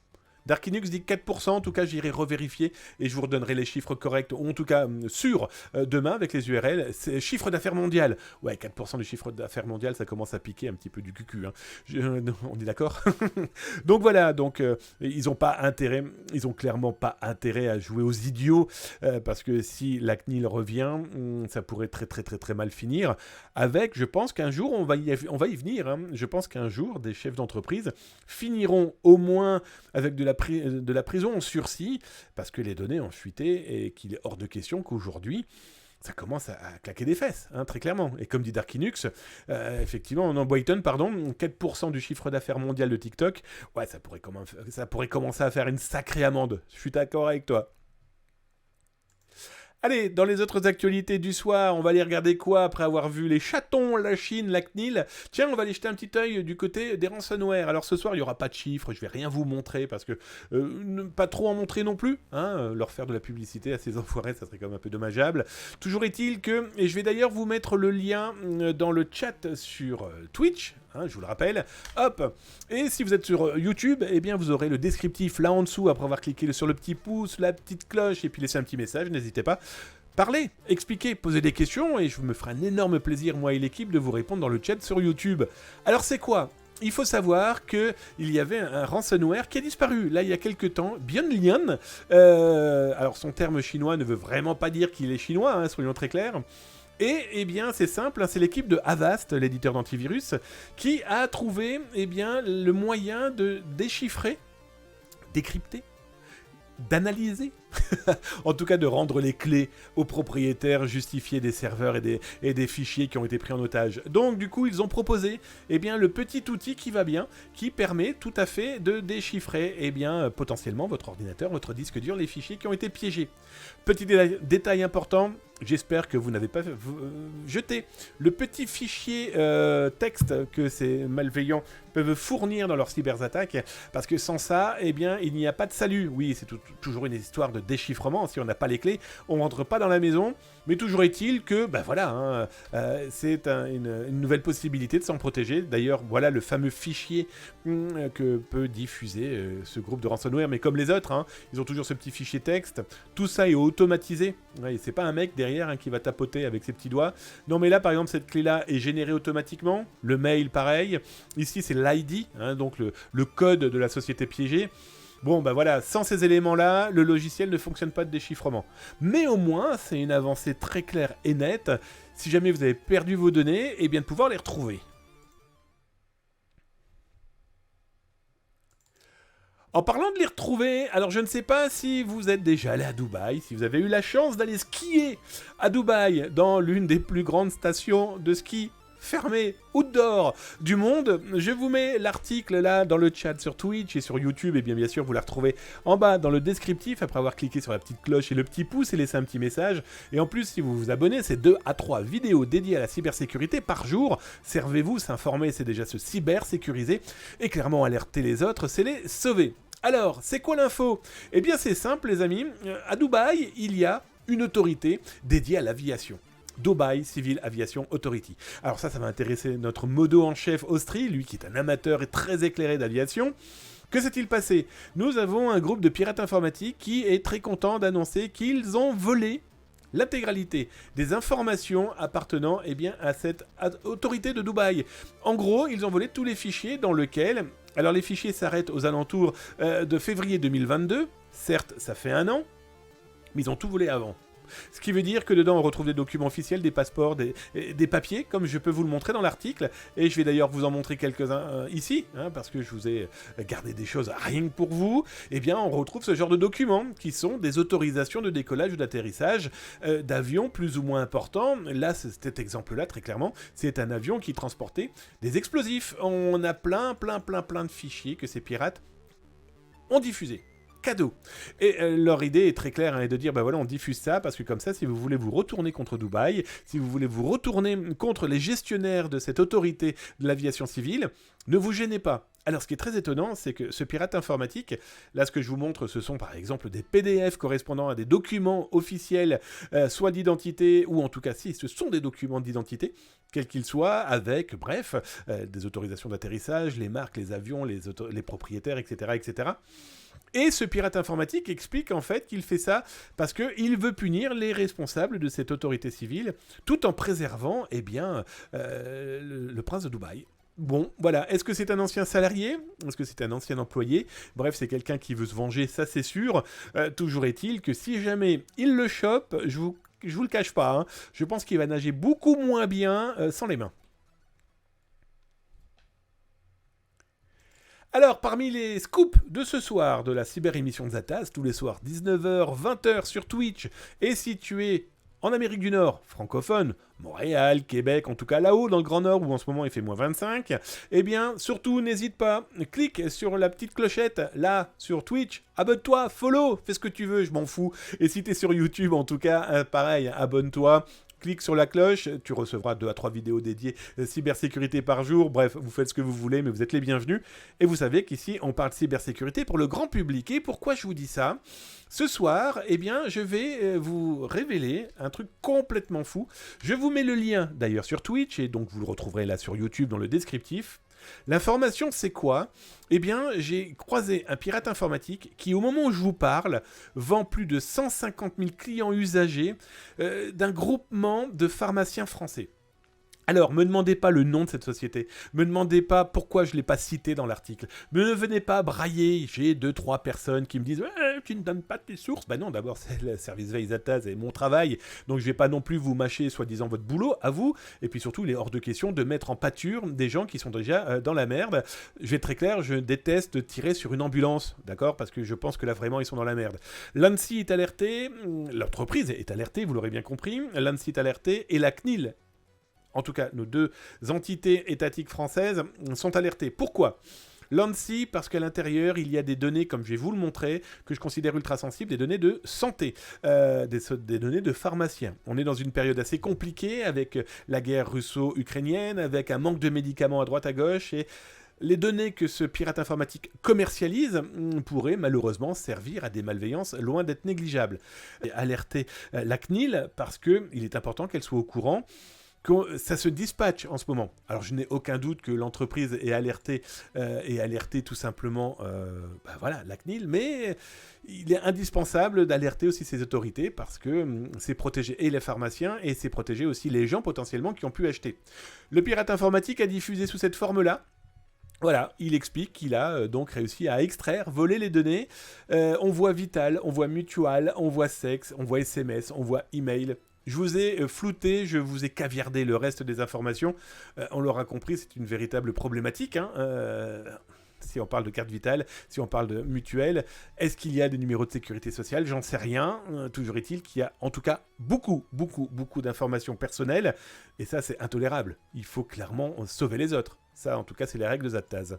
Darkinux dit 4%, en tout cas j'irai revérifier et je vous redonnerai les chiffres corrects, ou en tout cas sûrs, demain avec les URL. C'est chiffre d'affaires mondial. Ouais, 4% du chiffre d'affaires mondial, ça commence à piquer un petit peu du cucu. On est d'accord? Donc voilà, ils ont clairement pas intérêt à jouer aux idiots, parce que si la CNIL revient, ça pourrait très très très très mal finir. Avec, je pense qu'un jour, on va y venir, je pense qu'un jour, des chefs d'entreprise finiront au moins avec de la de la prison en sursis, parce que les données ont fuité et qu'il est hors de question qu'aujourd'hui, ça commence à claquer des fesses, hein, très clairement. Et comme dit Darkinux, effectivement, non, Boyton, pardon, 4% du chiffre d'affaires mondial de TikTok, ouais, ça pourrait commencer à faire une sacrée amende. Je suis d'accord avec toi. Allez, dans les autres actualités du soir, on va aller regarder quoi après avoir vu les chatons, la Chine, la CNIL. Tiens, on va aller jeter un petit œil du côté des ransomware. Alors ce soir, il n'y aura pas de chiffres, je vais rien vous montrer parce que pas trop en montrer non plus. Hein, leur faire de la publicité à ces enfoirés, ça serait quand même un peu dommageable. Toujours est-il que, et je vais d'ailleurs vous mettre le lien dans le chat sur Twitch, hein, je vous le rappelle, hop, et si vous êtes sur YouTube, eh bien vous aurez le descriptif là en dessous, après avoir cliqué sur le petit pouce, la petite cloche, et puis laisser un petit message, n'hésitez pas. Parlez, expliquez, posez des questions, et je me ferai un énorme plaisir, moi et l'équipe, de vous répondre dans le chat sur YouTube. Alors c'est quoi ? Il faut savoir qu'il y avait un ransomware qui a disparu, là, il y a quelques temps, Bionlian. Alors, son terme chinois ne veut vraiment pas dire qu'il est chinois, hein, soyons très clairs. Et, eh bien, c'est simple, hein, c'est l'équipe de Avast, l'éditeur d'antivirus, qui a trouvé, eh bien, le moyen de déchiffrer, décrypter, d'analyser, en tout cas de rendre les clés aux propriétaires justifiés des serveurs et des fichiers qui ont été pris en otage. Donc du coup ils ont proposé eh bien, le petit outil qui va bien, qui permet tout à fait de déchiffrer eh bien, potentiellement votre ordinateur, votre disque dur, les fichiers qui ont été piégés. Petit détail important, j'espère que vous n'avez pas jeté le petit fichier texte que ces malveillants peuvent fournir dans leurs cyberattaques, parce que sans ça, eh bien, il n'y a pas de salut. Oui, c'est toujours une histoire de déchiffrement. Si on n'a pas les clés, on rentre pas dans la maison. Mais toujours est-il que, ben voilà, hein, c'est une nouvelle possibilité de s'en protéger. D'ailleurs, voilà le fameux fichier que peut diffuser ce groupe de ransomware. Mais comme les autres, hein, ils ont toujours ce petit fichier texte. Tout ça est automatisé. Ouais, c'est pas un mec derrière hein, qui va tapoter avec ses petits doigts. Non, mais là, par exemple, cette clé-là est générée automatiquement. Le mail, pareil. Ici, c'est l'ID, hein, donc le code de la société piégée. Bon, ben voilà, sans ces éléments-là, le logiciel ne fonctionne pas de déchiffrement. Mais au moins, c'est une avancée très claire et nette. Si jamais vous avez perdu vos données, eh bien de pouvoir les retrouver. En parlant de les retrouver, alors je ne sais pas si vous êtes déjà allé à Dubaï, si vous avez eu la chance d'aller skier à Dubaï, dans l'une des plus grandes stations de ski fermé, outdoor du monde. Je vous mets l'article là dans le chat sur Twitch et sur YouTube, et bien sûr vous la retrouvez en bas dans le descriptif après avoir cliqué sur la petite cloche et le petit pouce et laissé un petit message. Et en plus, si vous vous abonnez, c'est 2 à 3 vidéos dédiées à la cybersécurité par jour. Servez-vous, s'informer, c'est déjà se cybersécuriser, et clairement alerter les autres, c'est les sauver. Alors, c'est quoi l'info ? Eh bien c'est simple les amis, à Dubaï, il y a une autorité dédiée à l'aviation. Dubai Civil Aviation Authority. Alors ça va intéresser notre modo en chef Austri, lui qui est un amateur et très éclairé d'aviation. Que s'est-il passé ? Nous avons un groupe de pirates informatiques qui est très content d'annoncer qu'ils ont volé l'intégralité des informations appartenant eh bien, à cette autorité de Dubaï. En gros, ils ont volé tous les fichiers dans lesquels... Alors les fichiers s'arrêtent aux alentours de février 2022. Certes, ça fait 1 an, mais ils ont tout volé avant. Ce qui veut dire que dedans on retrouve des documents officiels, des passeports, des papiers, comme je peux vous le montrer dans l'article. Et je vais d'ailleurs vous en montrer quelques-uns ici, hein, parce que je vous ai gardé des choses rien que pour vous. Eh bien, on retrouve ce genre de documents qui sont des autorisations de décollage ou d'atterrissage d'avions plus ou moins importants. Là, cet exemple-là, très clairement, c'est un avion qui transportait des explosifs. On a plein de fichiers que ces pirates ont diffusés. Cadeau. Et leur idée est très claire, hein, est de dire, bah voilà, on diffuse ça, parce que comme ça, si vous voulez vous retourner contre Dubaï, si vous voulez vous retourner contre les gestionnaires de cette autorité de l'aviation civile, ne vous gênez pas. Alors, ce qui est très étonnant, c'est que ce pirate informatique, là, ce que je vous montre, ce sont par exemple des PDF correspondant à des documents officiels, soit d'identité, ou en tout cas, si, ce sont des documents d'identité, quels qu'ils soient, avec, bref, des autorisations d'atterrissage, les marques, les avions, les propriétaires, etc., etc., Et ce pirate informatique explique en fait qu'il fait ça parce qu'il veut punir les responsables de cette autorité civile, tout en préservant eh bien, le prince de Dubaï. Bon, voilà. Est-ce que c'est un ancien salarié ? Est-ce que c'est un ancien employé ? Bref, c'est quelqu'un qui veut se venger, ça c'est sûr. Toujours est-il que si jamais il le chope, je vous le cache pas, hein, je pense qu'il va nager beaucoup moins bien sans les mains. Alors, parmi les scoops de ce soir de la cyber-émission de Zataz, tous les soirs 19h, 20h sur Twitch, et si tu es en Amérique du Nord, francophone, Montréal, Québec, en tout cas là-haut dans le Grand Nord où en ce moment il fait moins 25, eh bien surtout n'hésite pas, clique sur la petite clochette là sur Twitch, abonne-toi, follow, fais ce que tu veux, je m'en fous. Et si t'es sur YouTube en tout cas, pareil, abonne-toi. Clique sur la cloche, tu recevras 2 à 3 vidéos dédiées cybersécurité par jour. Bref, vous faites ce que vous voulez, mais vous êtes les bienvenus. Et vous savez qu'ici, on parle cybersécurité pour le grand public. Et pourquoi je vous dis ça ? Ce soir, eh bien, je vais vous révéler un truc complètement fou. Je vous mets le lien d'ailleurs sur Twitch, et donc vous le retrouverez là sur YouTube dans le descriptif. L'information, c'est quoi ? Eh bien, j'ai croisé un pirate informatique qui, au moment où je vous parle, vend plus de 150 000 clients usagers d'un groupement de pharmaciens français. Alors, me demandez pas le nom de cette société, me demandez pas pourquoi je ne l'ai pas cité dans l'article, ne venez pas brailler, j'ai 2-3 personnes qui me disent tu ne donnes pas tes sources ». Ben non, d'abord c'est le service veille Zataz et mon travail, donc je vais pas non plus vous mâcher soi-disant votre boulot, à vous, et puis surtout il est hors de question de mettre en pâture des gens qui sont déjà dans la merde. Je vais être très clair, je déteste tirer sur une ambulance, d'accord, parce que je pense que là vraiment ils sont dans la merde. L'ANSSI est alerté, l'entreprise est alertée, vous l'aurez bien compris, l'ANSSI est alertée et la CNIL, en tout cas, nos 2 entités étatiques françaises sont alertées. Pourquoi ? L'ANSSI, parce qu'à l'intérieur, il y a des données, comme je vais vous le montrer, que je considère ultra sensibles, des données de santé, des données de pharmaciens. On est dans une période assez compliquée avec la guerre russo-ukrainienne, avec un manque de médicaments à droite à gauche, et les données que ce pirate informatique commercialise pourraient malheureusement servir à des malveillances loin d'être négligeables. Et alerter la CNIL, parce qu'il est important qu'elle soit au courant que ça se dispatche en ce moment. Alors je n'ai aucun doute que l'entreprise est alertée tout simplement la CNIL, mais il est indispensable d'alerter aussi ces autorités parce que c'est protéger et les pharmaciens et c'est protéger aussi les gens potentiellement qui ont pu acheter. Le pirate informatique a diffusé sous cette forme-là. Voilà, il explique qu'il a donc réussi à extraire, voler les données. On voit Vital, on voit Mutual, on voit Sex, on voit SMS, on voit Email. Je vous ai flouté, je vous ai caviardé le reste des informations. On l'aura compris, c'est une véritable problématique. Si on parle de carte vitale, si on parle de mutuelle, est-ce qu'il y a des numéros de sécurité sociale ? J'en sais rien. Toujours est-il qu'il y a en tout cas beaucoup d'informations personnelles. Et ça, c'est intolérable. Il faut clairement sauver les autres. Ça, en tout cas, c'est les règles de Zataz.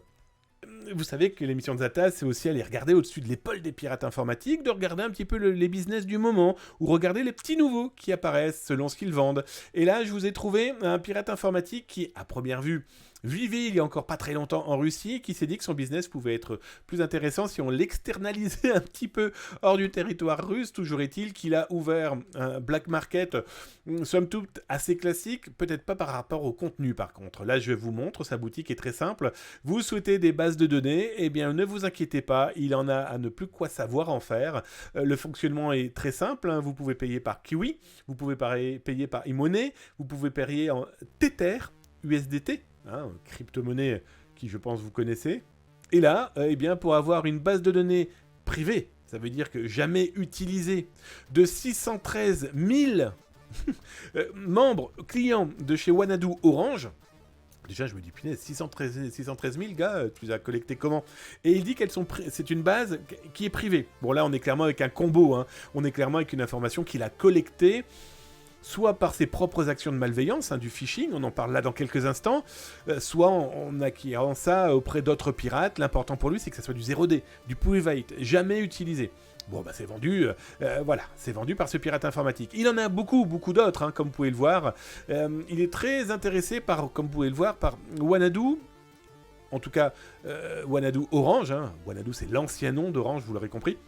Vous savez que l'émission de Zataz, c'est aussi aller regarder au-dessus de l'épaule des pirates informatiques, de regarder un petit peu les business du moment, ou regarder les petits nouveaux qui apparaissent selon ce qu'ils vendent. Et là, je vous ai trouvé un pirate informatique qui, à première vue, vivait il y a encore pas très longtemps en Russie, qui s'est dit que son business pouvait être plus intéressant si on l'externalisait un petit peu hors du territoire russe. Toujours est-il qu'il a ouvert un black market, somme toute assez classique, peut-être pas par rapport au contenu par contre. Là, je vous montre, sa boutique est très simple. Vous souhaitez des bases de données, eh bien ne vous inquiétez pas, il en a à ne plus quoi savoir en faire. Le fonctionnement est très simple, vous pouvez payer par Kiwi, vous pouvez payer par e-money, vous pouvez payer en Tether, USDT, crypto-monnaie qui je pense vous connaissez. Et là, pour avoir une base de données privée, ça veut dire que jamais utilisée, de 613 000 membres, clients de chez Wanadu Orange. Déjà, je me dis, punaise, 613 000 gars, tu les as collectés comment ? Et il dit c'est une base qui est privée. Bon, là, on est clairement avec un combo. On est clairement avec une information qu'il a collectée, soit par ses propres actions de malveillance, du phishing, on en parle là dans quelques instants, soit en acquérant ça auprès d'autres pirates. L'important pour lui, c'est que ça soit du 0D, du private, jamais utilisé. Bon, c'est vendu, c'est vendu par ce pirate informatique. Il en a beaucoup d'autres, comme vous pouvez le voir. Il est très intéressé comme vous pouvez le voir, par Wanadu. En tout cas, Wanadu Orange. Wanadu, c'est l'ancien nom d'Orange, vous l'aurez compris.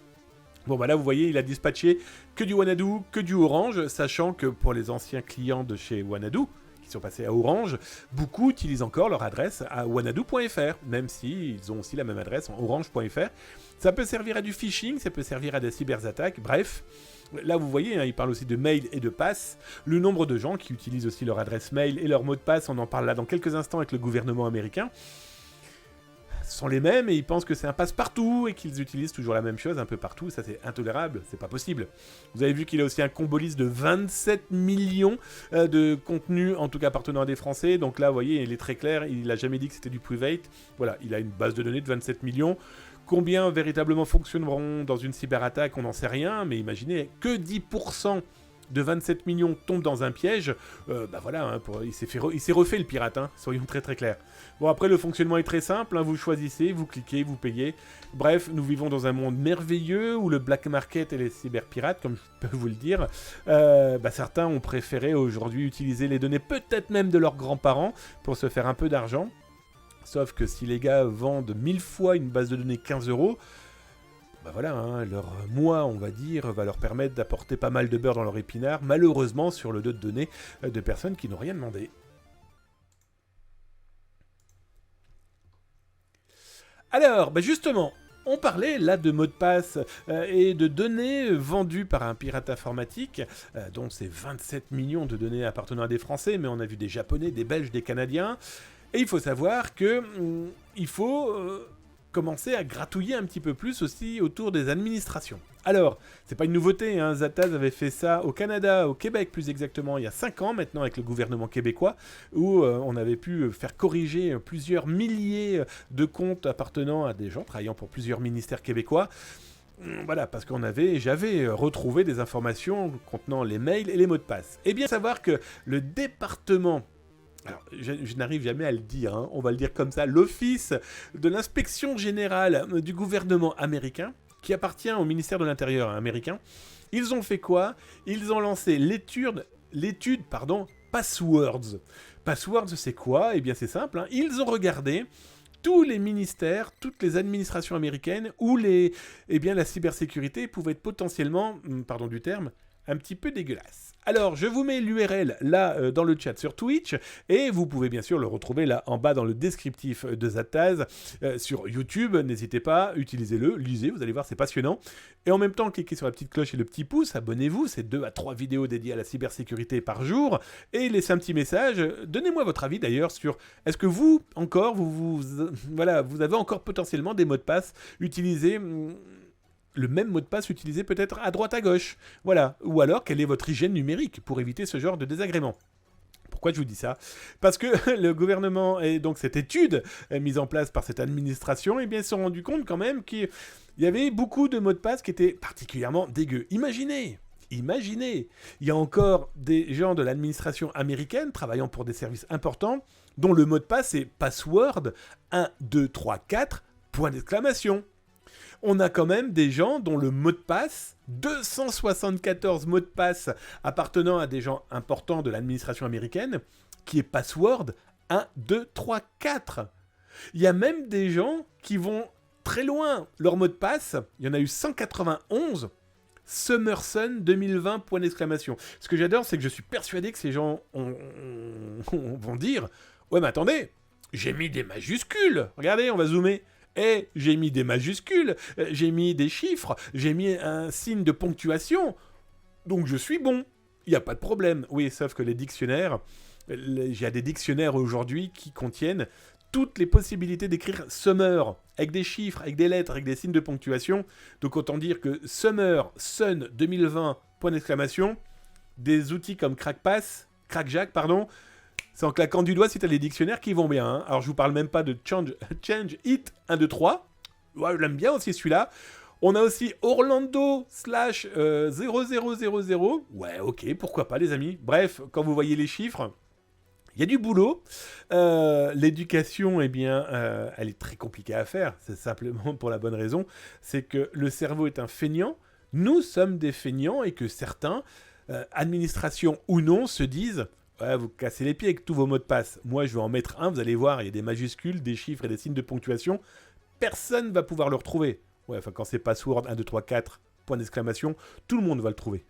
Bon, là, vous voyez, il a dispatché que du Wanadu, que du Orange, sachant que pour les anciens clients de chez Wanadu, qui sont passés à Orange, beaucoup utilisent encore leur adresse à wanadu.fr, même s'ils ont aussi la même adresse en orange.fr. Ça peut servir à du phishing, ça peut servir à des cyberattaques, bref. Là, vous voyez, il parle aussi de mail et de passe. Le nombre de gens qui utilisent aussi leur adresse mail et leur mot de passe, on en parle là dans quelques instants avec le gouvernement américain. sont les mêmes et ils pensent que c'est un passe-partout et qu'ils utilisent toujours la même chose un peu partout. Ça, c'est intolérable, c'est pas possible. Vous avez vu qu'il a aussi un combo list de 27 millions de contenus, en tout cas appartenant à des Français. Donc là, vous voyez, il est très clair, il n'a jamais dit que c'était du private. Voilà, il a une base de données de 27 millions. Combien véritablement fonctionneront dans une cyberattaque, on n'en sait rien, mais imaginez que 10% de 27 millions tombent dans un piège, voilà, hein, il s'est refait le pirate, hein, soyons très très clairs. Bon, après, le fonctionnement est très simple, hein, vous choisissez, vous cliquez, vous payez. Bref, nous vivons dans un monde merveilleux où le black market et les cyberpirates, comme je peux vous le dire, certains ont préféré aujourd'hui utiliser les données peut-être même de leurs grands-parents pour se faire un peu d'argent. Sauf que si les gars vendent 1000 fois une base de données 15 €, voilà, hein, leur mois, on va dire, va leur permettre d'apporter pas mal de beurre dans leur épinard, malheureusement sur le dos de données de personnes qui n'ont rien demandé. Alors, justement, on parlait là de mots de passe et de données vendues par un pirate informatique, dont c'est 27 millions de données appartenant à des Français, mais on a vu des Japonais, des Belges, des Canadiens. Et il faut savoir que il faut commencer à gratouiller un petit peu plus aussi autour des administrations. Alors, c'est pas une nouveauté, hein, Zataz avait fait ça au Canada, au Québec plus exactement, il y a 5 ans maintenant avec le gouvernement québécois, où on avait pu faire corriger plusieurs milliers de comptes appartenant à des gens travaillant pour plusieurs ministères québécois. Voilà, parce j'avais retrouvé des informations contenant les mails et les mots de passe. Et bien savoir que le département... Alors, je n'arrive jamais à le dire, hein, on va le dire comme ça, l'Office de l'inspection générale du gouvernement américain, qui appartient au ministère de l'Intérieur américain, ils ont fait quoi? Ils ont lancé l'étude, Passwords. Passwords, c'est quoi? Eh bien, c'est simple, hein, ils ont regardé tous les ministères, toutes les administrations américaines où la cybersécurité pouvait être potentiellement, pardon du terme, un petit peu dégueulasse. Alors, je vous mets l'URL là dans le chat sur Twitch et vous pouvez bien sûr le retrouver là en bas dans le descriptif de Zataz sur YouTube. N'hésitez pas, utilisez-le, lisez, vous allez voir, c'est passionnant. Et en même temps, cliquez sur la petite cloche et le petit pouce, abonnez-vous, c'est 2 à 3 vidéos dédiées à la cybersécurité par jour. Et laissez un petit message, donnez-moi votre avis d'ailleurs sur est-ce que vous, encore, vous avez encore potentiellement des mots de passe utilisés... le même mot de passe utilisé peut-être à droite à gauche. Voilà. Ou alors, quelle est votre hygiène numérique pour éviter ce genre de désagrément? Pourquoi je vous dis ça? Parce que le gouvernement et donc cette étude mise en place par cette administration, ils se sont rendus compte quand même qu'il y avait beaucoup de mots de passe qui étaient particulièrement dégueux. Imaginez, il y a encore des gens de l'administration américaine travaillant pour des services importants dont le mot de passe est password 1, 2, 3, 4, point d'exclamation. On a quand même des gens dont le mot de passe, 274 mots de passe appartenant à des gens importants de l'administration américaine, qui est password 1, 2, 3, 4. Il y a même des gens qui vont très loin. Leur mot de passe, il y en a eu 191, Summersun 2020, point d'exclamation. Ce que j'adore, c'est que je suis persuadé que ces gens vont dire « Ouais, mais attendez, j'ai mis des majuscules. Regardez, on va zoomer. » Et j'ai mis des majuscules, j'ai mis des chiffres, j'ai mis un signe de ponctuation, donc je suis bon. Il n'y a pas de problème. Oui, sauf que les dictionnaires, il y a des dictionnaires aujourd'hui qui contiennent toutes les possibilités d'écrire summer, avec des chiffres, avec des lettres, avec des signes de ponctuation. Donc autant dire que summer, sun 2020, point d'exclamation, des outils comme Crackjack, c'est en claquant du doigt si tu as les dictionnaires qui vont bien. Hein. Alors, je vous parle même pas de Change It 1, 2, 3. Ouais, je l'aime bien aussi celui-là. On a aussi Orlando / 0000. Ouais, ok, pourquoi pas, les amis. Bref, quand vous voyez les chiffres, il y a du boulot. L'éducation, elle est très compliquée à faire. C'est simplement pour la bonne raison. C'est que le cerveau est un feignant. Nous sommes des feignants et que certains, administration ou non, se disent... Ouais, vous cassez les pieds avec tous vos mots de passe. Moi, je vais en mettre un, vous allez voir, il y a des majuscules, des chiffres et des signes de ponctuation. Personne ne va pouvoir le retrouver. Ouais, enfin, quand c'est password 1, 2, 3, 4, point d'exclamation, tout le monde va le trouver.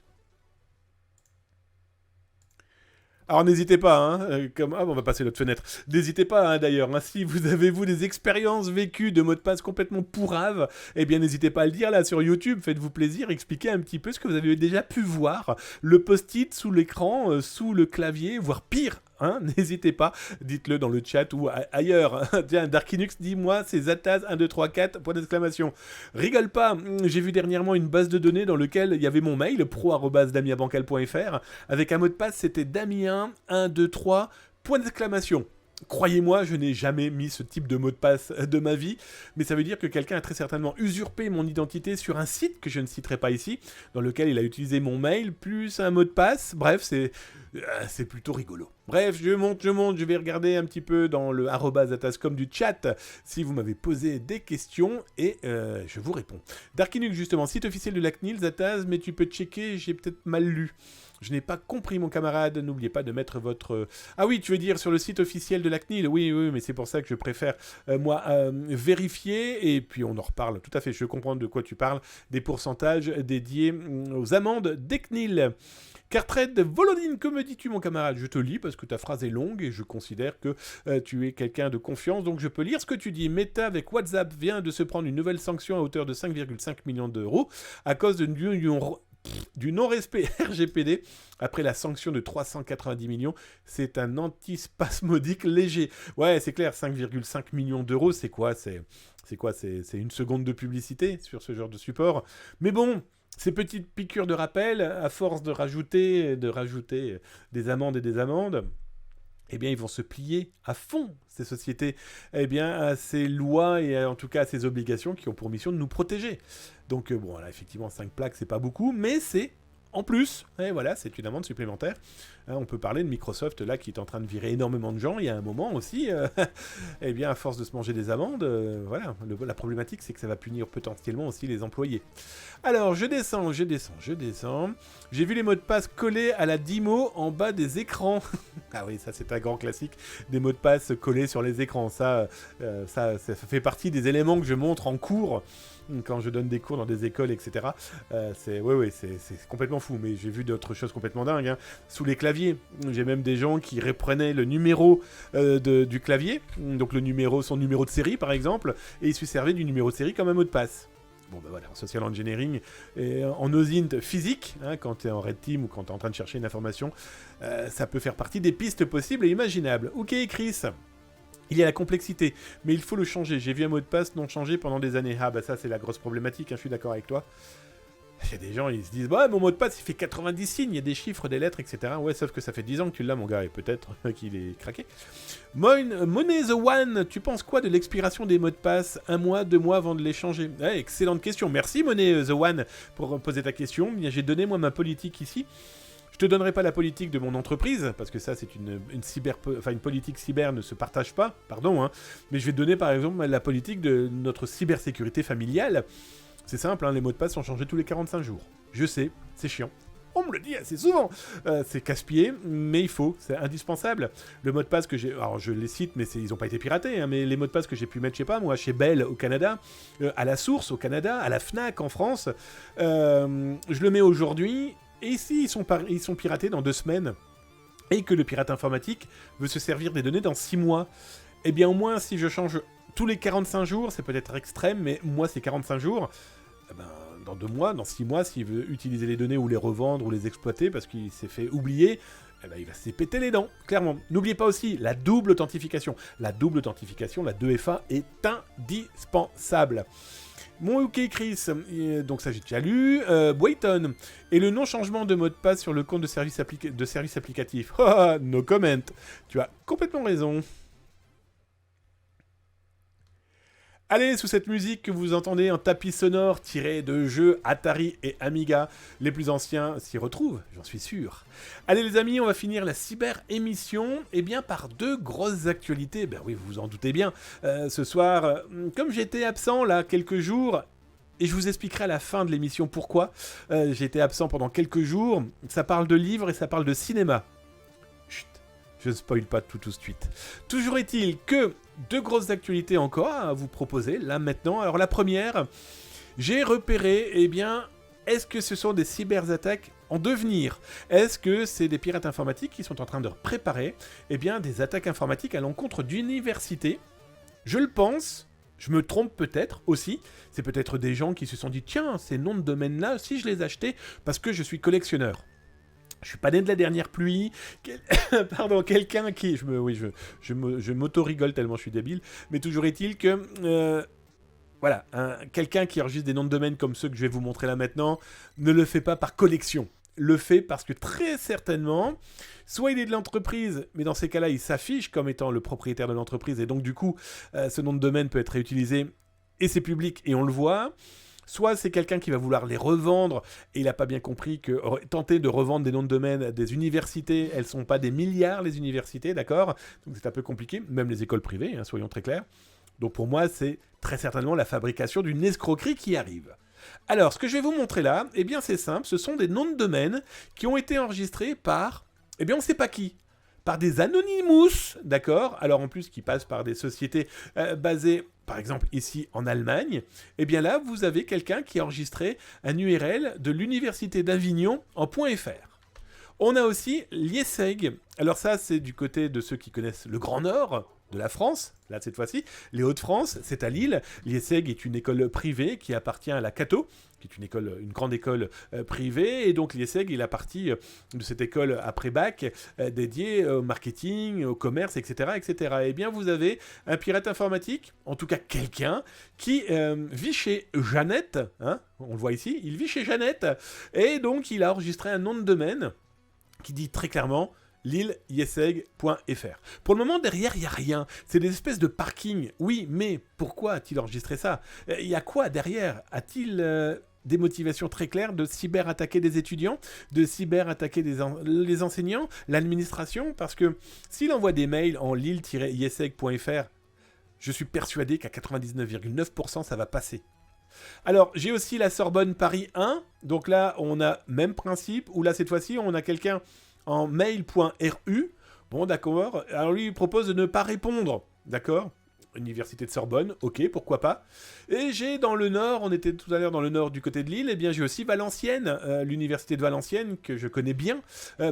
Alors n'hésitez pas, hein, on va passer l'autre fenêtre. N'hésitez pas, hein, d'ailleurs, hein, si vous avez des expériences vécues de mots de passe complètement pourraves, eh bien n'hésitez pas à le dire là sur YouTube, faites-vous plaisir, expliquez un petit peu ce que vous avez déjà pu voir, le post-it sous l'écran, sous le clavier, voire pire, hein, n'hésitez pas, dites-le dans le chat ou ailleurs. Tiens, Darkinux, dis-moi, c'est Zataz 1, 2, 3, 4, point d'exclamation. Rigole pas, j'ai vu dernièrement une base de données dans laquelle il y avait mon mail, pro@damiabancal.fr, avec un mot de passe, c'était Damien 1, 2, 3, point d'exclamation. Croyez-moi, je n'ai jamais mis ce type de mot de passe de ma vie, mais ça veut dire que quelqu'un a très certainement usurpé mon identité sur un site que je ne citerai pas ici, dans lequel il a utilisé mon mail plus un mot de passe. Bref, c'est plutôt rigolo. Bref, je monte, je vais regarder un petit peu dans le @zatascom du chat si vous m'avez posé des questions et je vous réponds. Darkinux, justement, site officiel de la CNIL, Zataz, mais tu peux checker, j'ai peut-être mal lu. Je n'ai pas compris, mon camarade. N'oubliez pas de mettre votre... Ah oui, tu veux dire sur le site officiel de la CNIL. Oui, mais c'est pour ça que je préfère, vérifier. Et puis, on en reparle. Tout à fait, je comprends de quoi tu parles. Des pourcentages dédiés aux amendes des CNIL. Cartred, Volodine, que me dis-tu, mon camarade? Je te lis parce que ta phrase est longue et je considère que tu es quelqu'un de confiance. Donc, je peux lire ce que tu dis. Meta, avec WhatsApp, vient de se prendre une nouvelle sanction à hauteur de 5,5 millions d'euros à cause du non-respect RGPD, après la sanction de 390 millions, c'est un antispasmodique léger. Ouais, c'est clair, 5,5 millions d'euros, c'est quoi? C'est une seconde de publicité sur ce genre de support. Mais bon, ces petites piqûres de rappel, à force de rajouter des amendes, eh bien, ils vont se plier à fond, ces sociétés, eh bien, à ces lois et en tout cas à ces obligations qui ont pour mission de nous protéger. Donc, bon, là, effectivement, 5 plaques, c'est pas beaucoup, mais c'est en plus, et voilà, c'est une amende supplémentaire. Hein, on peut parler de Microsoft, là, qui est en train de virer énormément de gens. Il y a un moment aussi, eh bien, à force de se manger des amendes, voilà, la problématique, c'est que ça va punir potentiellement aussi les employés. Alors, je descends. J'ai vu les mots de passe collés à la Dimo en bas des écrans. Ah oui, ça, c'est un grand classique. Des mots de passe collés sur les écrans. Ça fait partie des éléments que je montre en cours quand je donne des cours dans des écoles, etc. C'est complètement fou, mais j'ai vu d'autres choses complètement dingues. Hein. Sous les claviers, j'ai même des gens qui reprenaient le numéro du clavier, donc son numéro de série par exemple, et ils se servaient du numéro de série comme un mot de passe. Bon ben voilà, en social engineering, et en OSINT physique, hein, quand tu es en Red Team ou quand tu es en train de chercher une information, ça peut faire partie des pistes possibles et imaginables. Ok Chris, il y a la complexité, mais il faut le changer. J'ai vu un mot de passe non changé pendant des années. Ah bah ça c'est la grosse problématique, hein, je suis d'accord avec toi. Il y a des gens, ils se disent, bah mon mot de passe il fait 90 signes, il y a des chiffres, des lettres, etc. Ouais, sauf que ça fait 10 ans que tu l'as mon gars, et peut-être qu'il est craqué. Money the One, tu penses quoi de l'expiration des mots de passe 1 mois, 2 mois avant de les changer? Ouais, excellente question, merci Money the One pour poser ta question. Bien, j'ai donné moi ma politique ici. Je te donnerai pas la politique de mon entreprise, parce que ça, c'est une politique cyber ne se partage pas, pardon, hein, mais je vais te donner par exemple la politique de notre cybersécurité familiale. C'est simple, hein, les mots de passe sont changés tous les 45 jours. Je sais, c'est chiant. On me le dit assez souvent. C'est casse-pied, mais il faut, c'est indispensable. Le mot de passe que j'ai... Alors, je les cite, mais ils n'ont pas été piratés, hein, mais les mots de passe que j'ai pu mettre, je sais pas, moi, chez Bell au Canada, à la Source au Canada, à la Fnac en France, je le mets aujourd'hui, et ici, ils sont piratés dans 2 semaines, et que le pirate informatique veut se servir des données dans 6 mois, eh bien, au moins, si je change tous les 45 jours, c'est peut-être extrême, mais moi, c'est 45 jours... dans 2 mois, dans 6 mois, s'il veut utiliser les données ou les revendre ou les exploiter parce qu'il s'est fait oublier, il va se péter les dents, clairement. N'oubliez pas aussi la double authentification. La double authentification, la 2FA, est indispensable. Mon OK Chris, donc ça j'ai déjà lu. Boyton, et le non-changement de mot de passe sur le compte de service applicatif. No comment. Tu as complètement raison. Allez, sous cette musique que vous entendez, un tapis sonore tiré de jeux Atari et Amiga, les plus anciens s'y retrouvent, j'en suis sûr. Allez les amis, on va finir la cyber-émission, par 2 grosses actualités. Ben oui, vous vous en doutez bien. Ce soir, comme j'étais absent là quelques jours, et je vous expliquerai à la fin de l'émission pourquoi j'ai été absent pendant quelques jours, ça parle de livres et ça parle de cinéma. Chut, je ne spoil pas tout de suite. Toujours est-il que 2 grosses actualités encore à vous proposer, là, maintenant. Alors, la première, j'ai repéré, est-ce que ce sont des cyberattaques en devenir? Est-ce que c'est des pirates informatiques qui sont en train de préparer, des attaques informatiques à l'encontre d'universités? Je le pense, je me trompe peut-être aussi. C'est peut-être des gens qui se sont dit, tiens, ces noms de domaine-là, si je les achetais, parce que je suis collectionneur. Je suis pas né de la dernière pluie. Pardon, quelqu'un qui... je m'auto-rigole tellement je suis débile. Mais toujours est-il que... voilà, quelqu'un qui enregistre des noms de domaine comme ceux que je vais vous montrer là maintenant, ne le fait pas par collection. Le fait parce que très certainement, soit il est de l'entreprise, mais dans ces cas-là, il s'affiche comme étant le propriétaire de l'entreprise, et donc du coup, ce nom de domaine peut être réutilisé, et c'est public, et on le voit. Soit c'est quelqu'un qui va vouloir les revendre, et il n'a pas bien compris que tenter de revendre des noms de domaine à des universités, elles ne sont pas des milliards, les universités, d'accord? Donc c'est un peu compliqué, même les écoles privées, hein, soyons très clairs. Donc pour moi, c'est très certainement la fabrication d'une escroquerie qui arrive. Alors, ce que je vais vous montrer là, eh bien c'est simple, ce sont des noms de domaine qui ont été enregistrés par, eh bien on ne sait pas qui, par des anonymous, d'accord? Alors en plus qui passent par des sociétés basées, par exemple ici en Allemagne, eh bien là vous avez quelqu'un qui a enregistré un URL de l'université d'Avignon en .fr. On a aussi l'IESEG. Alors ça, c'est du côté de ceux qui connaissent le Grand Nord de la France, là cette fois-ci. Les Hauts-de-France, c'est à Lille. L'IESEG est une école privée qui appartient à la Cato, qui est une grande école privée. Et donc l'IESEG est la partie de cette école après-bac dédiée au marketing, au commerce, etc., etc. Eh bien, vous avez un pirate informatique, en tout cas quelqu'un, qui vit chez Jeannette. Hein, on le voit ici, il vit chez Jeannette. Et donc, il a enregistré un nom de domaine qui dit très clairement lille-ieseg.fr. Pour le moment, derrière, il n'y a rien. C'est des espèces de parking. Oui, mais pourquoi a-t-il enregistré ça? Il y a quoi derrière? A-t-il des motivations très claires de cyberattaquer des étudiants, de cyberattaquer les enseignants, l'administration? Parce que s'il envoie des mails en lille-ieseg.fr, je suis persuadé qu'à 99,9% ça va passer. Alors, j'ai aussi la Sorbonne Paris 1. Donc là, on a même principe. Où là, cette fois-ci, on a quelqu'un en mail.ru. Bon, d'accord. Alors lui, il propose de ne pas répondre. D'accord. Université de Sorbonne, ok, pourquoi pas. Et j'ai dans le nord, on était tout à l'heure dans le nord du côté de Lille, et bien j'ai aussi Valenciennes, l'université de Valenciennes, que je connais bien.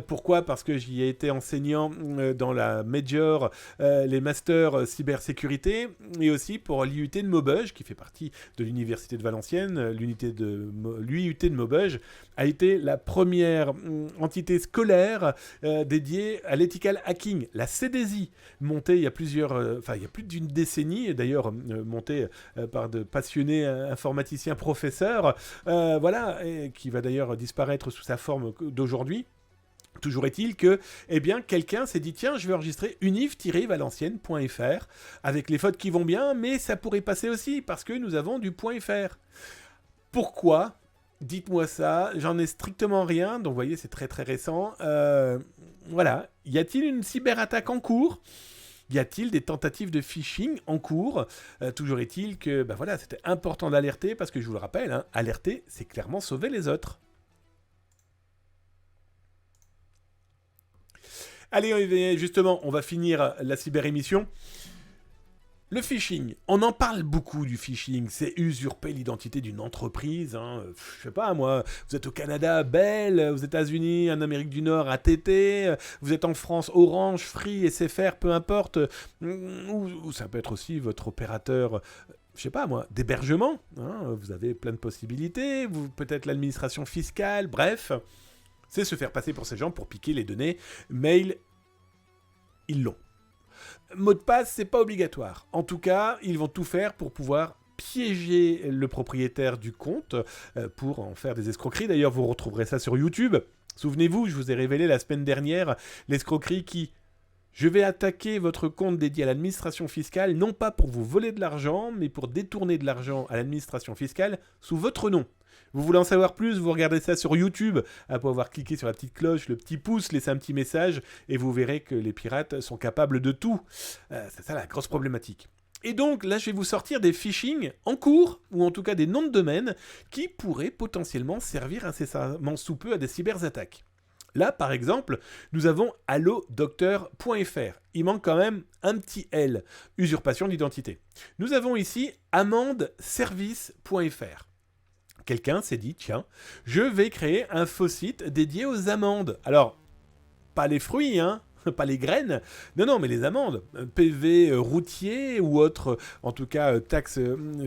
Pourquoi? Parce que j'y ai été enseignant dans la major, les masters cybersécurité, et aussi pour l'IUT de Maubeuge, qui fait partie de l'université de Valenciennes. L'IUT de Maubeuge a été la première entité scolaire dédiée à l'ethical hacking, la CDSI, montée il y a plus d'une décennie, et d'ailleurs montée par de passionnés informaticiens professeurs, voilà, et qui va d'ailleurs disparaître sous sa forme d'aujourd'hui. Toujours est-il que, eh bien, quelqu'un s'est dit, tiens, je vais enregistrer univ-valenciennes.fr avec les fautes qui vont bien, mais ça pourrait passer aussi, parce que nous avons du .fr. Pourquoi? Dites-moi ça, j'en ai strictement rien, donc vous voyez, c'est très très récent. Voilà, y a-t-il une cyberattaque en cours? Y a-t-il des tentatives de phishing en cours? Toujours est-il que, voilà, c'était important d'alerter, parce que je vous le rappelle, hein, alerter, c'est clairement sauver les autres. Allez, justement, on va finir la cyber-émission. Le phishing, on en parle beaucoup du phishing, c'est usurper l'identité d'une entreprise, hein. Je sais pas moi, vous êtes au Canada, Bell, aux États-Unis, en Amérique du Nord, AT&T, vous êtes en France, Orange, Free, SFR, peu importe, ou ça peut être aussi votre opérateur, je sais pas moi, d'hébergement, hein. Vous avez plein de possibilités, peut-être l'administration fiscale, bref, c'est se faire passer pour ces gens pour piquer les données, mail, ils l'ont. Mot de passe, c'est pas obligatoire. En tout cas, ils vont tout faire pour pouvoir piéger le propriétaire du compte pour en faire des escroqueries. D'ailleurs, vous retrouverez ça sur YouTube. Souvenez-vous, je vous ai révélé la semaine dernière l'escroquerie qui... Je vais attaquer votre compte dédié à l'administration fiscale, non pas pour vous voler de l'argent, mais pour détourner de l'argent à l'administration fiscale sous votre nom. Vous voulez en savoir plus, vous regardez ça sur YouTube, après avoir cliqué sur la petite cloche, le petit pouce, laissez un petit message, et vous verrez que les pirates sont capables de tout. C'est ça la grosse problématique. Et donc là, je vais vous sortir des phishing en cours, ou en tout cas des noms de domaine, qui pourraient potentiellement servir incessamment sous peu à des cyberattaques. Là, par exemple, nous avons allodocteur.fr. Il manque quand même un petit L, usurpation d'identité. Nous avons ici amendeservice.fr. Quelqu'un s'est dit, tiens, je vais créer un faux site dédié aux amendes. Alors, pas les fruits, hein. pas les graines. Non, mais les amendes. PV routier ou autre, en tout cas taxe